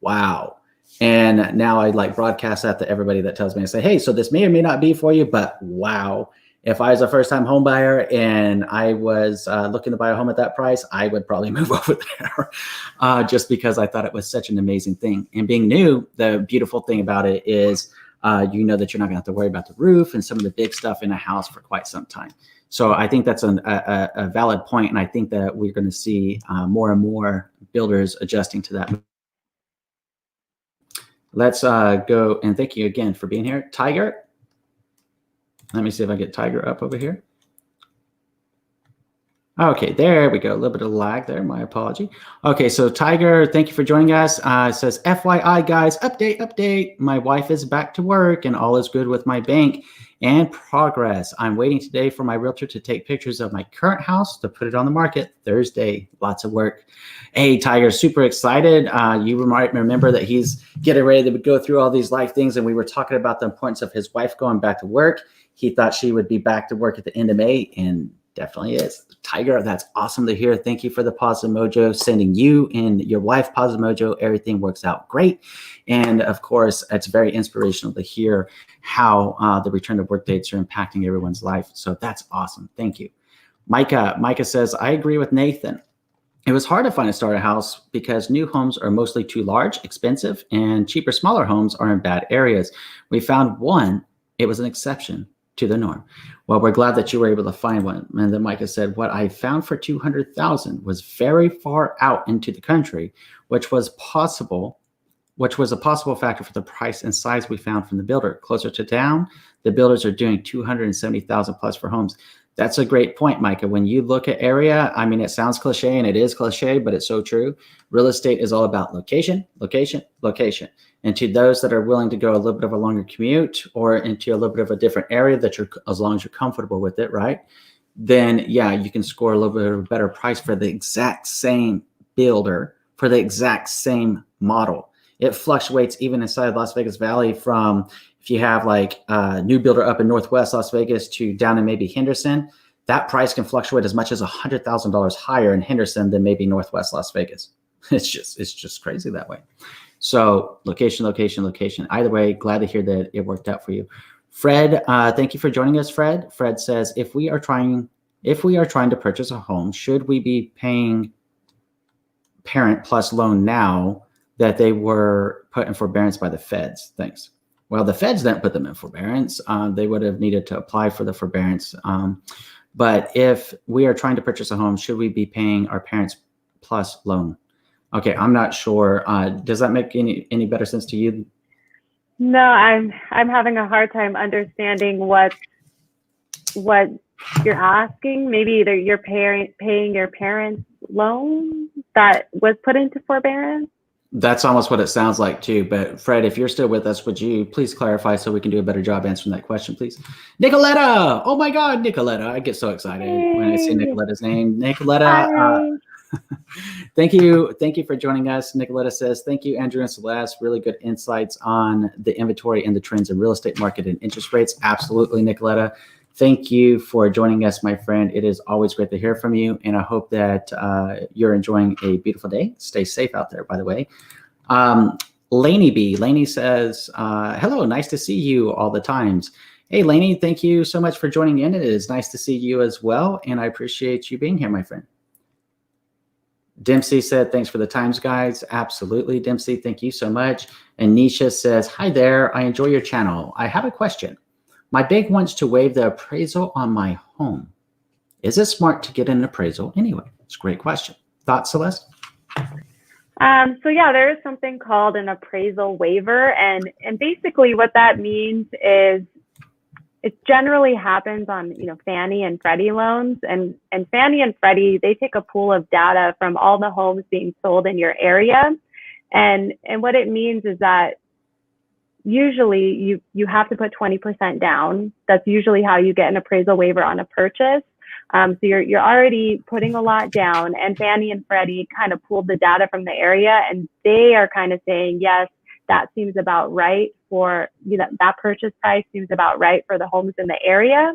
Wow. And now I like broadcast that to everybody that tells me, I say, hey, so this may or may not be for you, but wow. If I was a first-time home buyer and I was looking to buy a home at that price, I would probably move over there just because I thought it was such an amazing thing. And being new, the beautiful thing about it is you know that you're not going to have to worry about the roof and some of the big stuff in a house for quite some time. So I think that's a valid point, and I think that we're going to see more and more builders adjusting to that. Let's go, and thank you again for being here. Tiger. Let me see if I get Tiger up over here. Okay, there we go. A little bit of lag there. My apology. Okay, so Tiger, thank you for joining us. It says, FYI, guys, update. My wife is back to work and all is good with my bank and progress. I'm waiting today for my realtor to take pictures of my current house to put it on the market Thursday. Lots of work. Hey, Tiger, super excited. You might remember that he's getting ready to go through all these life things, and we were talking about the importance of his wife going back to work. He thought she would be back to work at the end of May, and definitely is. Tiger, that's awesome to hear. Thank you for the positive mojo. Sending you and your wife positive mojo. Everything works out great. And of course, it's very inspirational to hear how the return to work dates are impacting everyone's life. So that's awesome. Thank you. Micah says, I agree with Nathan. It was hard to find a starter house because new homes are mostly too large, expensive, and cheaper, smaller homes are in bad areas. We found one. It was an exception to the norm. Well, we're glad that you were able to find one. And then Micah said, what I found for $200,000 was very far out into the country, which was a possible factor for the price and size we found from the builder. Closer to town, the builders are doing $270,000 plus for homes. That's a great point, Micah. When you look at area, I mean, it sounds cliche and it is cliche, but it's so true. Real estate is all about location, location, location. And to those that are willing to go a little bit of a longer commute or into a little bit of a different area that you're, as long as you're comfortable with it, right? Then yeah, you can score a little bit of a better price for the exact same builder for the exact same model. It fluctuates even inside Las Vegas Valley from, if you have like a new builder up in Northwest Las Vegas to down in maybe Henderson, that price can fluctuate as much as $100,000 higher in Henderson than maybe Northwest Las Vegas. It's just crazy that way. So location, location, location. Either way, glad to hear that it worked out for you. Fred, thank you for joining us, Fred. Fred says, if we are trying to purchase a home, should we be paying parent plus loan now that they were put in forbearance by the feds? Thanks. Well, the feds didn't put them in forbearance. They would have needed to apply for the forbearance. But if we are trying to purchase a home, should we be paying our parents plus loan? Okay, I'm not sure. Does that make any better sense to you? No, I'm having a hard time understanding what you're asking. Maybe either you're paying your parents' loan that was put into forbearance. That's almost what it sounds like too. But Fred, if you're still with us, would you please clarify so we can do a better job answering that question, please? Nicoletta! Oh my God, Nicoletta! I get so excited when I see Nicoletta's name. Nicoletta, thank you for joining us. Nicoletta says, thank you, Andrew and Celeste. Really good insights on the inventory and the trends in real estate market and interest rates. Absolutely, Nicoletta. Thank you for joining us, my friend. It is always great to hear from you, and I hope that you're enjoying a beautiful day. Stay safe out there, by the way. Laney says, hello, nice to see you all the times. Hey, Laney, thank you so much for joining in. It is nice to see you as well, and I appreciate you being here, my friend. Dempsey said, thanks for the times, guys. Absolutely, Dempsey, thank you so much. And Nisha says, hi there, I enjoy your channel. I have a question. My bank wants to waive the appraisal on my home. Is it smart to get an appraisal anyway? It's a great question. Thoughts, Celeste? So yeah, there is something called an appraisal waiver, and basically what that means is it generally happens on Fannie and Freddie loans, and Fannie and Freddie, they take a pool of data from all the homes being sold in your area, and what it means is that usually you have to put 20% down. That's usually how you get an appraisal waiver on a purchase. So you're already putting a lot down, and Fannie and Freddie kind of pulled the data from the area, and they are kind of saying, yes, that seems about right for, that purchase price seems about right for the homes in the area.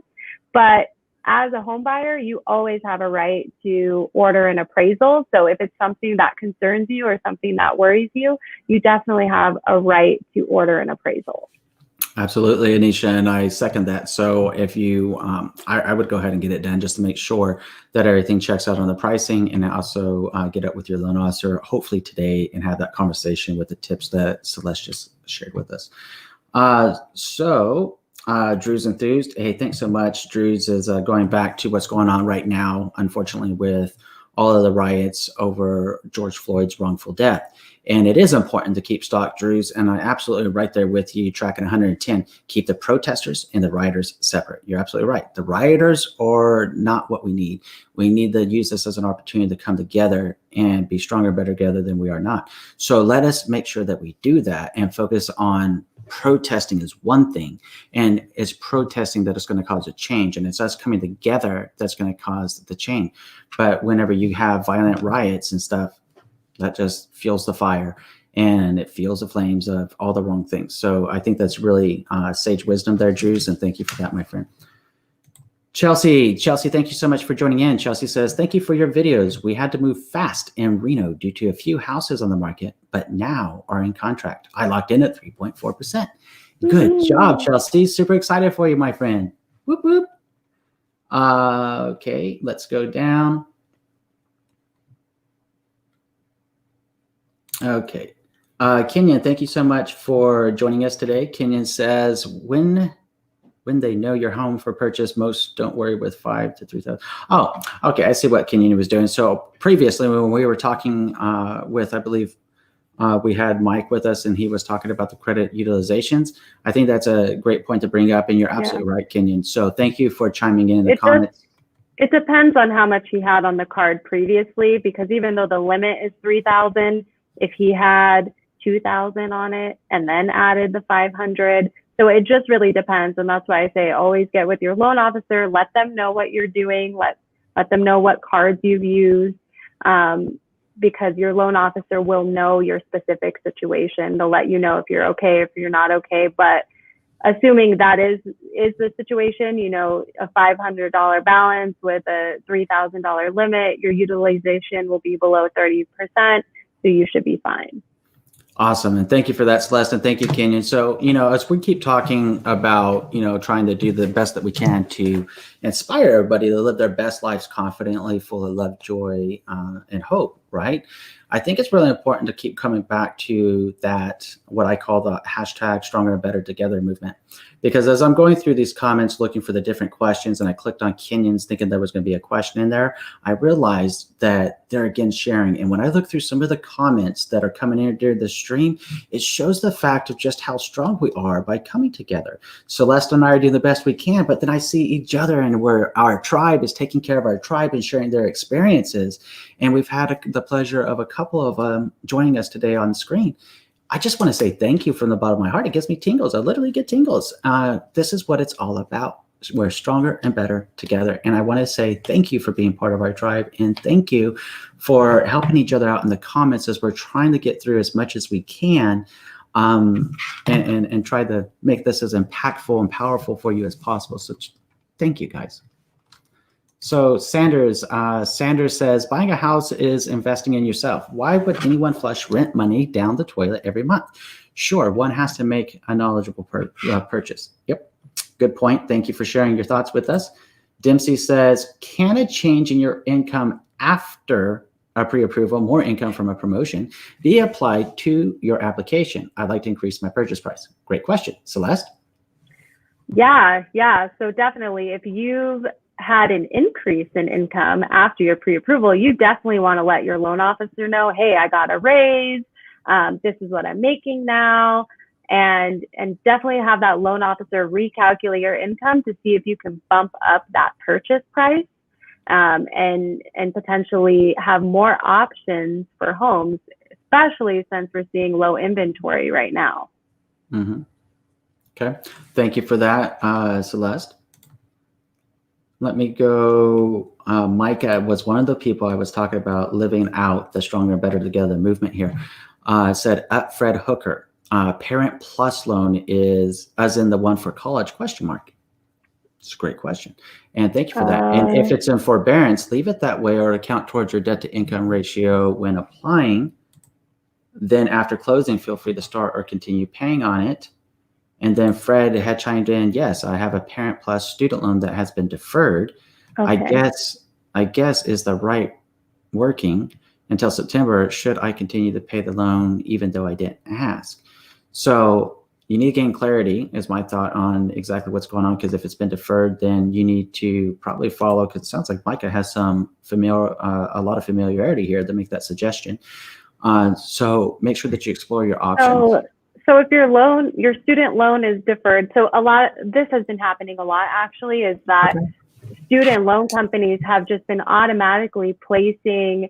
But as a home buyer, you always have a right to order an appraisal. So if it's something that concerns you or something that worries you, you definitely have a right to order an appraisal. Absolutely, Anisha, and I second that. So if you, I would go ahead and get it done just to make sure that everything checks out on the pricing, and also get it with your loan officer hopefully today and have that conversation with the tips that Celeste just shared with us. Drew's enthused. Hey, thanks so much. Drew's is going back to what's going on right now, unfortunately, with all of the riots over George Floyd's wrongful death. And it is important to keep stock, Drews, and I'm absolutely right there with you, tracking 110. Keep the protesters and the rioters separate. You're absolutely right. The rioters are not what we need. We need to use this as an opportunity to come together and be stronger, better together than we are not. So let us make sure that we do that and focus on protesting is one thing, and it's protesting that is going to cause a change, and it's us coming together that's going to cause the change. But whenever you have violent riots and stuff, that just fuels the fire, and it fuels the flames of all the wrong things. So I think that's really sage wisdom there, Drews, and thank you for that, my friend. Chelsea, thank you so much for joining in. Chelsea says, thank you for your videos. We had to move fast in Reno due to a few houses on the market, but now are in contract. I locked in at 3.4%. Good job, Chelsea. Super excited for you, my friend. Whoop, whoop. Okay, let's go down. Okay. Kenyon, thank you so much for joining us today. Kenyon says, when they know your home for purchase, most don't worry with 5 to 3,000. Oh, okay. I see what Kenyon was doing. So previously when we were talking with, I believe we had Mike with us, and he was talking about the credit utilizations. I think that's a great point to bring up, and you're absolutely right, Kenyon. So thank you for chiming in the comments. It depends on how much he had on the card previously, because even though the limit is 3,000, if he had 2,000 on it and then added the 500, so it just really depends. And that's why I say always get with your loan officer, let them know what you're doing, let them know what cards you've used, because your loan officer will know your specific situation. They'll let you know if you're okay, if you're not okay. But assuming that is the situation, a $500 balance with a $3,000 limit, your utilization will be below 30%, so you should be fine. Awesome. And thank you for that, Celeste. And thank you, Kenyon. So, as we keep talking about, trying to do the best that we can to inspire everybody to live their best lives confidently, full of love, joy, and hope, right? I think it's really important to keep coming back to that, what I call the hashtag stronger and better together movement. Because as I'm going through these comments, looking for the different questions, and I clicked on Kenyon's thinking there was going to be a question in there, I realized that they're again sharing. And when I look through some of the comments that are coming in during the stream, it shows the fact of just how strong we are by coming together. Celeste and I are doing the best we can, but then I see each other, and where our tribe is taking care of our tribe and sharing their experiences. And we've had the pleasure of a couple of them joining us today on screen. I just want to say thank you from the bottom of my heart. It gives me tingles. I literally get tingles. This is what it's all about. We're stronger and better together. And I want to say thank you for being part of our tribe. And thank you for helping each other out in the comments as we're trying to get through as much as we can, and try to make this as impactful and powerful for you as possible. So thank you, guys. So Sanders says, buying a house is investing in yourself. Why would anyone flush rent money down the toilet every month? Sure, one has to make a knowledgeable purchase. Yep, good point. Thank you for sharing your thoughts with us. Dempsey says, can a change in your income after a pre-approval, more income from a promotion, be applied to your application? I'd like to increase my purchase price. Great question. Celeste? Yeah. So definitely, if you've had an increase in income after your pre-approval, you definitely want to let your loan officer know, hey, I got a raise. This is what I'm making now. And definitely have that loan officer recalculate your income to see if you can bump up that purchase price, and potentially have more options for homes, especially since we're seeing low inventory right now. Mm-hmm. Okay. Thank you for that, Celeste. Let me go. Micah was one of the people I was talking about living out the Stronger, Better Together movement here. Said at Fred Hooker, Parent Plus loan is as in the one for college ? It's a great question. And thank you for that. And if it's in forbearance, leave it that way or account towards your debt to income ratio when applying. Then after closing, feel free to start or continue paying on it. And then Fred had chimed in, yes, I have a Parent Plus student loan that has been deferred. Okay. I guess is the right working until September. Should I continue to pay the loan even though I didn't ask? So you need to gain clarity is my thought on exactly what's going on, because if it's been deferred, then you need to probably follow, because it sounds like Micah has some a lot of familiarity here to make that suggestion. So make sure that you explore your options. So if your student loan is deferred, so this has been happening a lot actually, is that student loan companies have just been automatically placing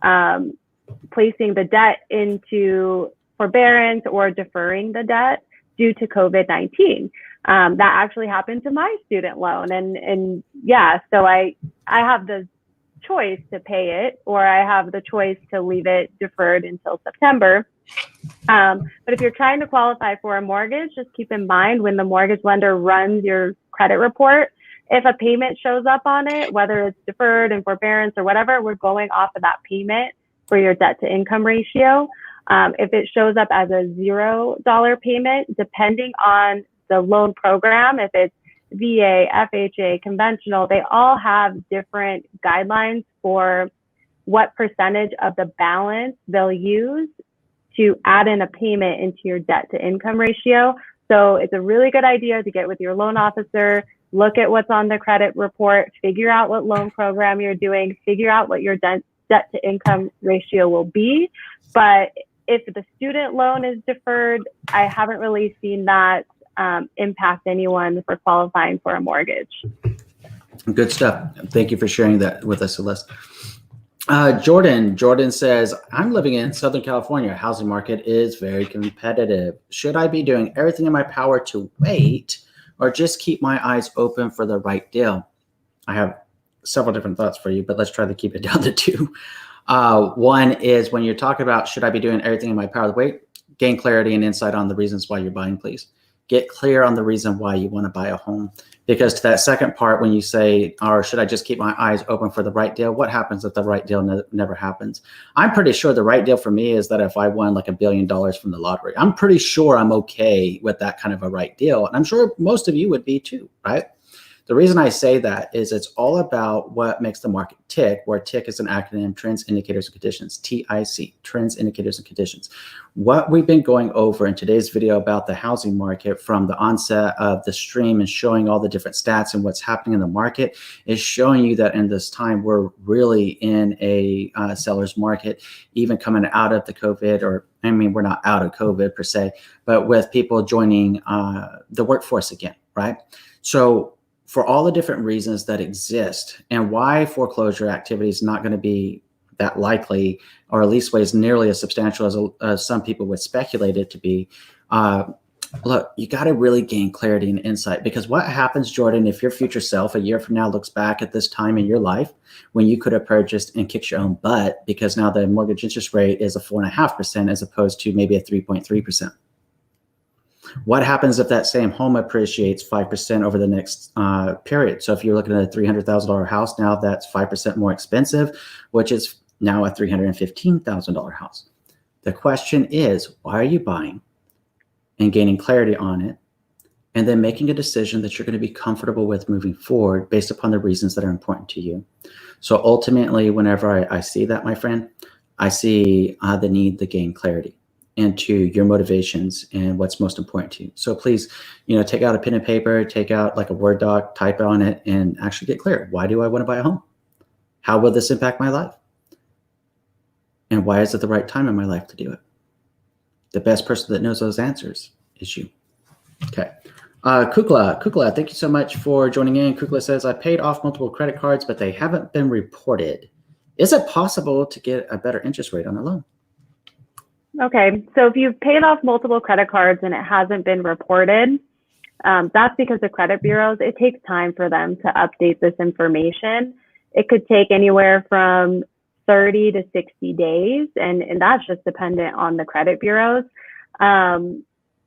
the debt into forbearance or deferring the debt due to COVID-19. That actually happened to my student loan. And yeah, so I have the choice to pay it, or I have the choice to leave it deferred until September. But if you're trying to qualify for a mortgage, just keep in mind when the mortgage lender runs your credit report, if a payment shows up on it, whether it's deferred and forbearance or whatever, we're going off of that payment for your debt to income ratio. If it shows up as a $0 payment, depending on the loan program, if it's VA, FHA, conventional, they all have different guidelines for what percentage of the balance they'll use to add in a payment into your debt to income ratio. So it's a really good idea to get with your loan officer, look at what's on the credit report, figure out what loan program you're doing, figure out what your debt to income ratio will be. But if the student loan is deferred, I haven't really seen that impact anyone for qualifying for a mortgage. Good stuff. Thank you for sharing that with us, Celeste. Jordan says, I'm living in Southern California. Housing market is very competitive. Should I be doing everything in my power to wait or just keep my eyes open for the right deal? I have several different thoughts for you, but let's try to keep it down to two. One is when you're talking about should I be doing everything in my power to wait, gain clarity and insight on the reasons why you're buying, please. Get clear on the reason why you want to buy a home. Because to that second part, when you say, or should I just keep my eyes open for the right deal? What happens if the right deal never happens? I'm pretty sure the right deal for me is that if I won like $1 billion from the lottery, I'm pretty sure I'm okay with that kind of a right deal. And I'm sure most of you would be too, right? The reason I say that is it's all about what makes the market tick, where tick is an acronym, trends, indicators, and conditions, TIC, trends, indicators, and conditions. What we've been going over in today's video about the housing market from the onset of the stream and showing all the different stats and what's happening in the market is showing you that in this time, we're really in a seller's market, even coming out of the COVID, or I mean, we're not out of COVID per se, but with people joining the workforce again, right? So for all the different reasons that exist and why foreclosure activity is not going to be that likely, or at least ways nearly as substantial as some people would speculate it to be, look, you got to really gain clarity and insight, because what happens, Jordan, if your future self a year from now looks back at this time in your life when you could have purchased and kicked your own butt because now the mortgage interest rate is a 4.5% as opposed to maybe a 3.3%. What happens if that same home appreciates 5% over the next period? So if you're looking at a $300,000 house, now that's 5% more expensive, which is now a $315,000 house. The question is, why are you buying and gaining clarity on it, and then making a decision that you're going to be comfortable with moving forward based upon the reasons that are important to you? So ultimately, whenever I see that, my friend, I see the need to gain clarity. into your motivations and what's most important to you. So please, take out a pen and paper, take out like a Word doc, type on it, and actually get clear. Why do I want to buy a home? How will this impact my life? And why is it the right time in my life to do it? The best person that knows those answers is you. Okay. Kukla, thank you so much for joining in. Kukla says, I paid off multiple credit cards, but they haven't been reported. Is it possible to get a better interest rate on a loan? Okay, so if you've paid off multiple credit cards and it hasn't been reported, that's because the credit bureaus, it takes time for them to update this information. It could take anywhere from 30 to 60 days, and that's just dependent on the credit bureaus.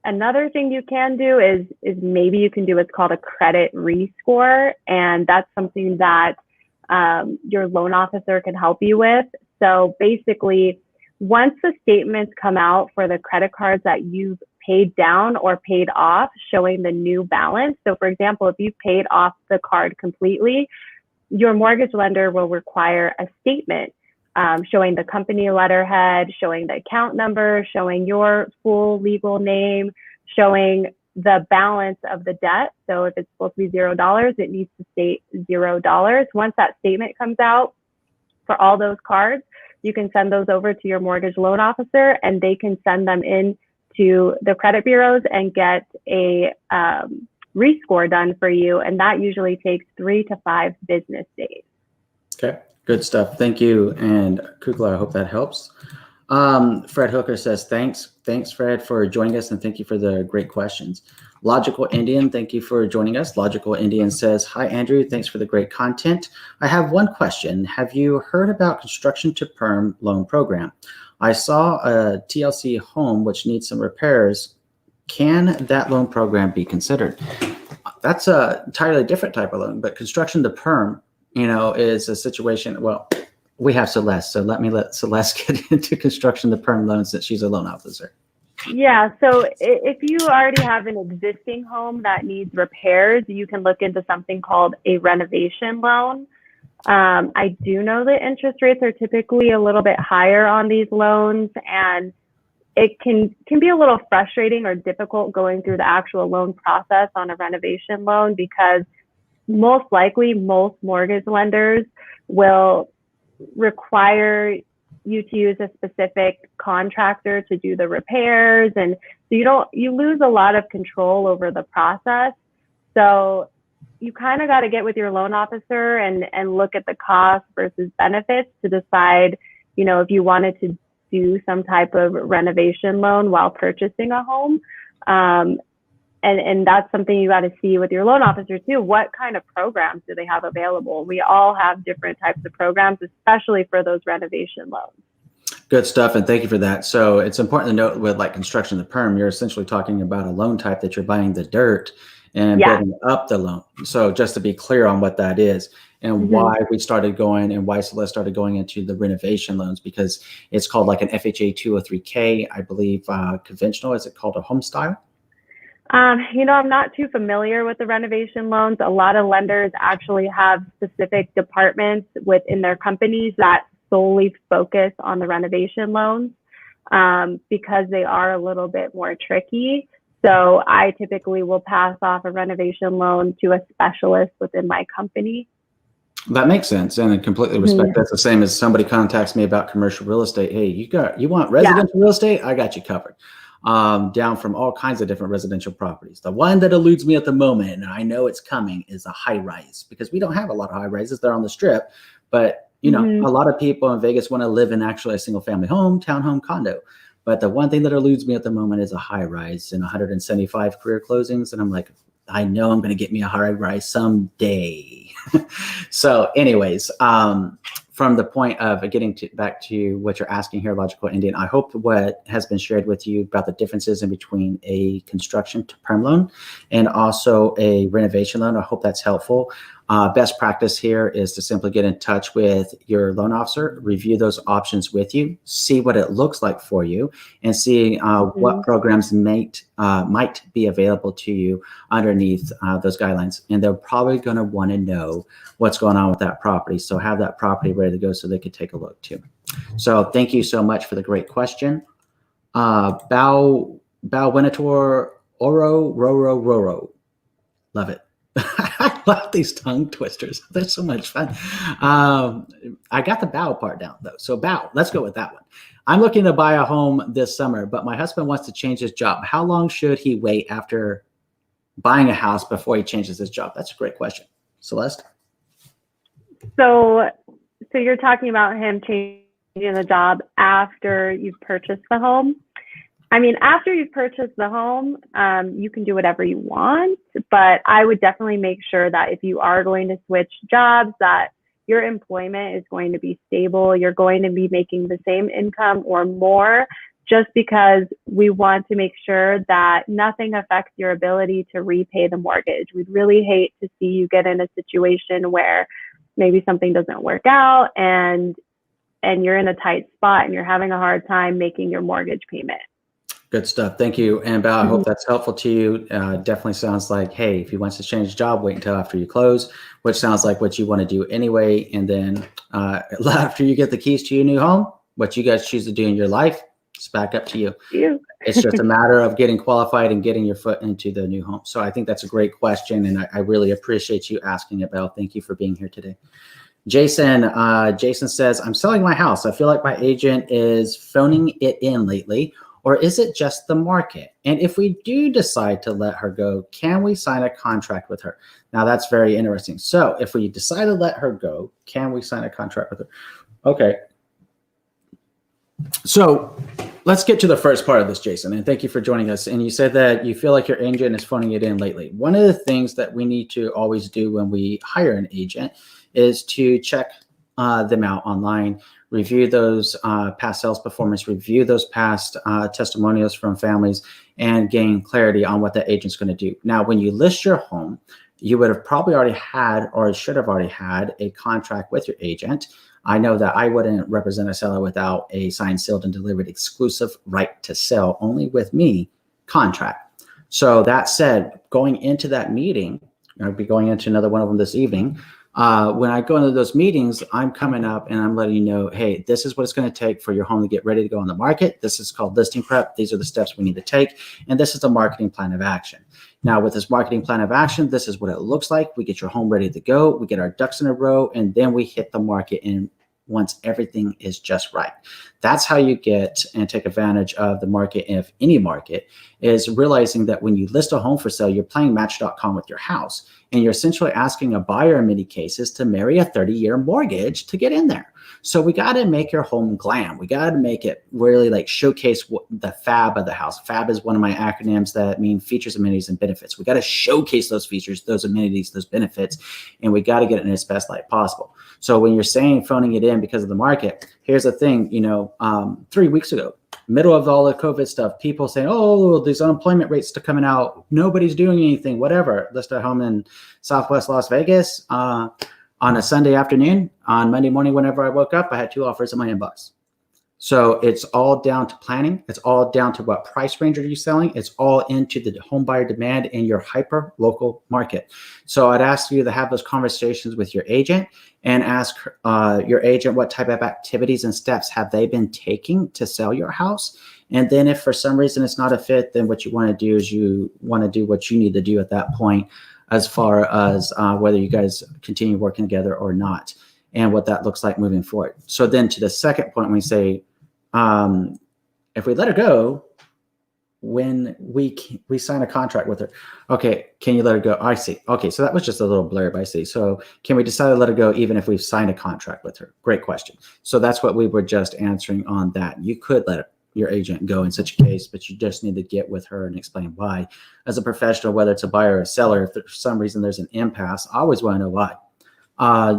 Another thing you can do is maybe you can do what's called a credit rescore, and that's something that your loan officer can help you with. So basically, once the statements come out for the credit cards that you've paid down or paid off, showing the new balance. So for example, if you've paid off the card completely, your mortgage lender will require a statement showing the company letterhead, showing the account number, showing your full legal name, showing the balance of the debt. So if it's supposed to be $0, it needs to state $0. Once that statement comes out for all those cards, you can send those over to your mortgage loan officer, and they can send them in to the credit bureaus and get a rescore done for you. And that usually takes 3 to 5 business days. Okay, good stuff. Thank you. And Kukla, I hope that helps. Fred Hooker says, thanks, Fred, for joining us, and thank you for the great questions. Logical Indian, thank you for joining us. Logical Indian says, hi, Andrew, thanks for the great content. I have one question. Have you heard about construction to perm loan program? I saw a TLC home which needs some repairs. Can that loan program be considered? That's a entirely different type of loan, but construction to perm, is a situation, well, we have Celeste, so let Celeste get into construction to perm loans since she's a loan officer. Yeah, so if you already have an existing home that needs repairs, you can look into something called a renovation loan. I do know that interest rates are typically a little bit higher on these loans, and it can be a little frustrating or difficult going through the actual loan process on a renovation loan, because most likely most mortgage lenders will require you to use a specific contractor to do the repairs, and so you lose a lot of control over the process. So you kind of got to get with your loan officer and look at the cost versus benefits to decide, if you wanted to do some type of renovation loan while purchasing a home. And that's something you got to see with your loan officer too. What kind of programs do they have available? We all have different types of programs, especially for those renovation loans. Good stuff, and thank you for that. So it's important to note with like construction to perm, you're essentially talking about a loan type that you're buying the dirt and building up the loan. So just to be clear on what that is and why we started going and why Celeste started going into the renovation loans, because it's called like an FHA 203K, I believe, conventional. Is it called a home style? I'm not too familiar with the renovation loans. A lot of lenders actually have specific departments within their companies that solely focus on the renovation loans because they are a little bit more tricky. So I typically will pass off a renovation loan to a specialist within my company. That makes sense, and I completely respect. That's the same as somebody contacts me about commercial real estate. Hey, you want residential real estate? I got you covered. Down from all kinds of different residential properties. The one that eludes me at the moment, and I know it's coming, is a high rise, because we don't have a lot of high rises. They're on the strip, but a lot of people in Vegas want to live in actually a single family home, townhome, condo. But the one thing that eludes me at the moment is a high rise and 175 career closings. And I'm like, I know I'm going to get me a high rise someday. So anyways, from the point of getting back to what you're asking here, Logical Indian, I hope what has been shared with you about the differences in between a construction to perm loan and also a renovation loan, I hope that's helpful. Best practice here is to simply get in touch with your loan officer, review those options with you, see what it looks like for you, and see what programs might be available to you underneath those guidelines. And they're probably going to want to know what's going on with that property. So have that property ready to go so they could take a look too. So thank you so much for the great question. Balwinator Oro Roro Roro. Love it. I love these tongue twisters. They're so much fun. I got the bow part down though. So bow, let's go with that one. I'm looking to buy a home this summer, but my husband wants to change his job. How long should he wait after buying a house before he changes his job? That's a great question. Celeste? So you're talking about him changing the job after you've purchased the home? I mean, after you've purchased the home, you can do whatever you want, but I would definitely make sure that if you are going to switch jobs, that your employment is going to be stable. You're going to be making the same income or more, just because we want to make sure that nothing affects your ability to repay the mortgage. We'd really hate to see you get in a situation where maybe something doesn't work out and you're in a tight spot and you're having a hard time making your mortgage payment. Good stuff. Thank you. And Val, I hope that's helpful to you. Definitely sounds like, hey, if he wants to change his job, wait until after you close, which sounds like what you want to do anyway. And then after you get the keys to your new home, what you guys choose to do in your life, it's back up to you. It's just a matter of getting qualified and getting your foot into the new home. So I think that's a great question. And I really appreciate you asking it, Val. Thank you for being here today. Jason says, I'm selling my house. I feel like my agent is phoning it in lately. Or is it just the market? And if we do decide to let her go, can we sign a contract with her? Now that's very interesting. So if we decide to let her go, can we sign a contract with her? Okay. So let's get to the first part of this, Jason, and thank you for joining us. And you said that you feel like your agent is phoning it in lately. One of the things that we need to always do when we hire an agent is to check them out online, review those past sales performance, review those past testimonials from families, and gain clarity on what that agent's going to do. Now, when you list your home, you would have probably already had, or should have already had, a contract with your agent. I know that I wouldn't represent a seller without a signed, sealed, and delivered exclusive right to sell, only with me contract. So that said, going into that meeting, I'll be going into another one of them this evening. When I go into those meetings, I'm coming up and I'm letting you know, hey, this is what it's going to take for your home to get ready to go on the market. This is called listing prep. These are the steps we need to take. And this is the marketing plan of action. Now, with this marketing plan of action, this is what it looks like. We get your home ready to go. We get our ducks in a row, and then we hit the market in once everything is just right. That's how you get and take advantage of the market, if any market, is realizing that when you list a home for sale, you're playing Match.com with your house. And you're essentially asking a buyer in many cases to marry a 30-year mortgage to get in there. So we got to make your home glam. We got to make it really like showcase the fab of the house. Fab is one of my acronyms that mean features, amenities, and benefits. We got to showcase those features, those amenities, those benefits, and we got to get it in its best light possible. So when you're saying phoning it in because of the market, here's the thing, 3 weeks ago, middle of all the COVID stuff, people saying, oh, these unemployment rates are coming out. Nobody's doing anything, whatever. List a home in Southwest Las Vegas on a Sunday afternoon. On Monday morning, whenever I woke up, I had 2 offers in my inbox. So it's all down to planning. It's all down to what price range are you selling. It's all into the home buyer demand in your hyper local market. So I'd ask you to have those conversations with your agent and ask your agent what type of activities and steps have they been taking to sell your house. And then if for some reason it's not a fit, then what you want to do is you want to do what you need to do at that point, as far as whether you guys continue working together or not, and what that looks like moving forward. So then to the second point, we say, if we let her go, when we sign a contract with her, okay, can you let her go? I see. Okay, so that was just a little blurb. I see. So can we decide to let her go even if we've signed a contract with her? Great question. So that's what we were just answering on that. You could let your agent go in such a case, but you just need to get with her and explain why. As a professional, whether it's a buyer or a seller, if for some reason there's an impasse, I always want to know why.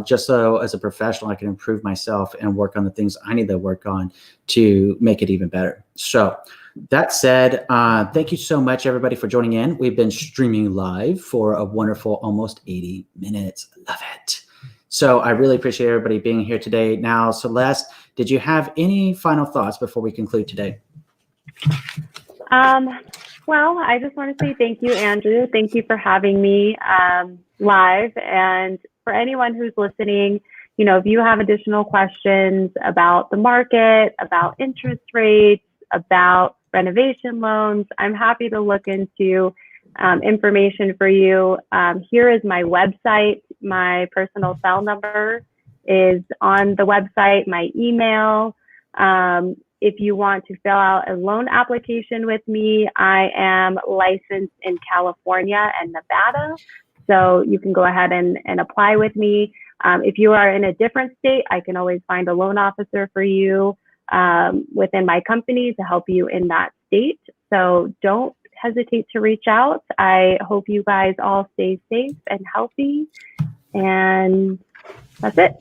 Just so as a professional, I can improve myself and work on the things I need to work on to make it even better. So that said, thank you so much, everybody, for joining in. We've been streaming live for a wonderful almost 80 minutes. Love it. So I really appreciate everybody being here today. Now, Celeste, did you have any final thoughts before we conclude today? Well, I just want to say thank you, Andrew. Thank you for having me live. And for anyone who's listening, if you have additional questions about the market, about interest rates, about renovation loans, I'm happy to look into information for you. Here is my website. My personal cell number is on the website, my email. If you want to fill out a loan application with me, I am licensed in California and Nevada. So you can go ahead and apply with me. If you are in a different state, I can always find a loan officer for you within my company to help you in that state. So don't hesitate to reach out. I hope you guys all stay safe and healthy. And that's it.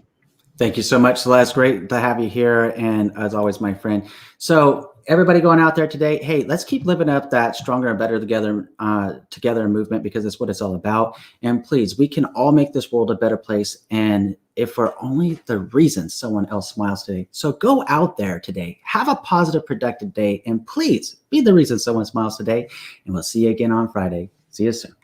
Thank you so much, Celeste. Great to have you here. And as always, my friend. So everybody going out there today, hey, let's keep living up that stronger and better together movement, because that's what it's all about. And please, we can all make this world a better place. And if for only the reason someone else smiles today. So go out there today, have a positive, productive day, and please be the reason someone smiles today. And we'll see you again on Friday. See you soon.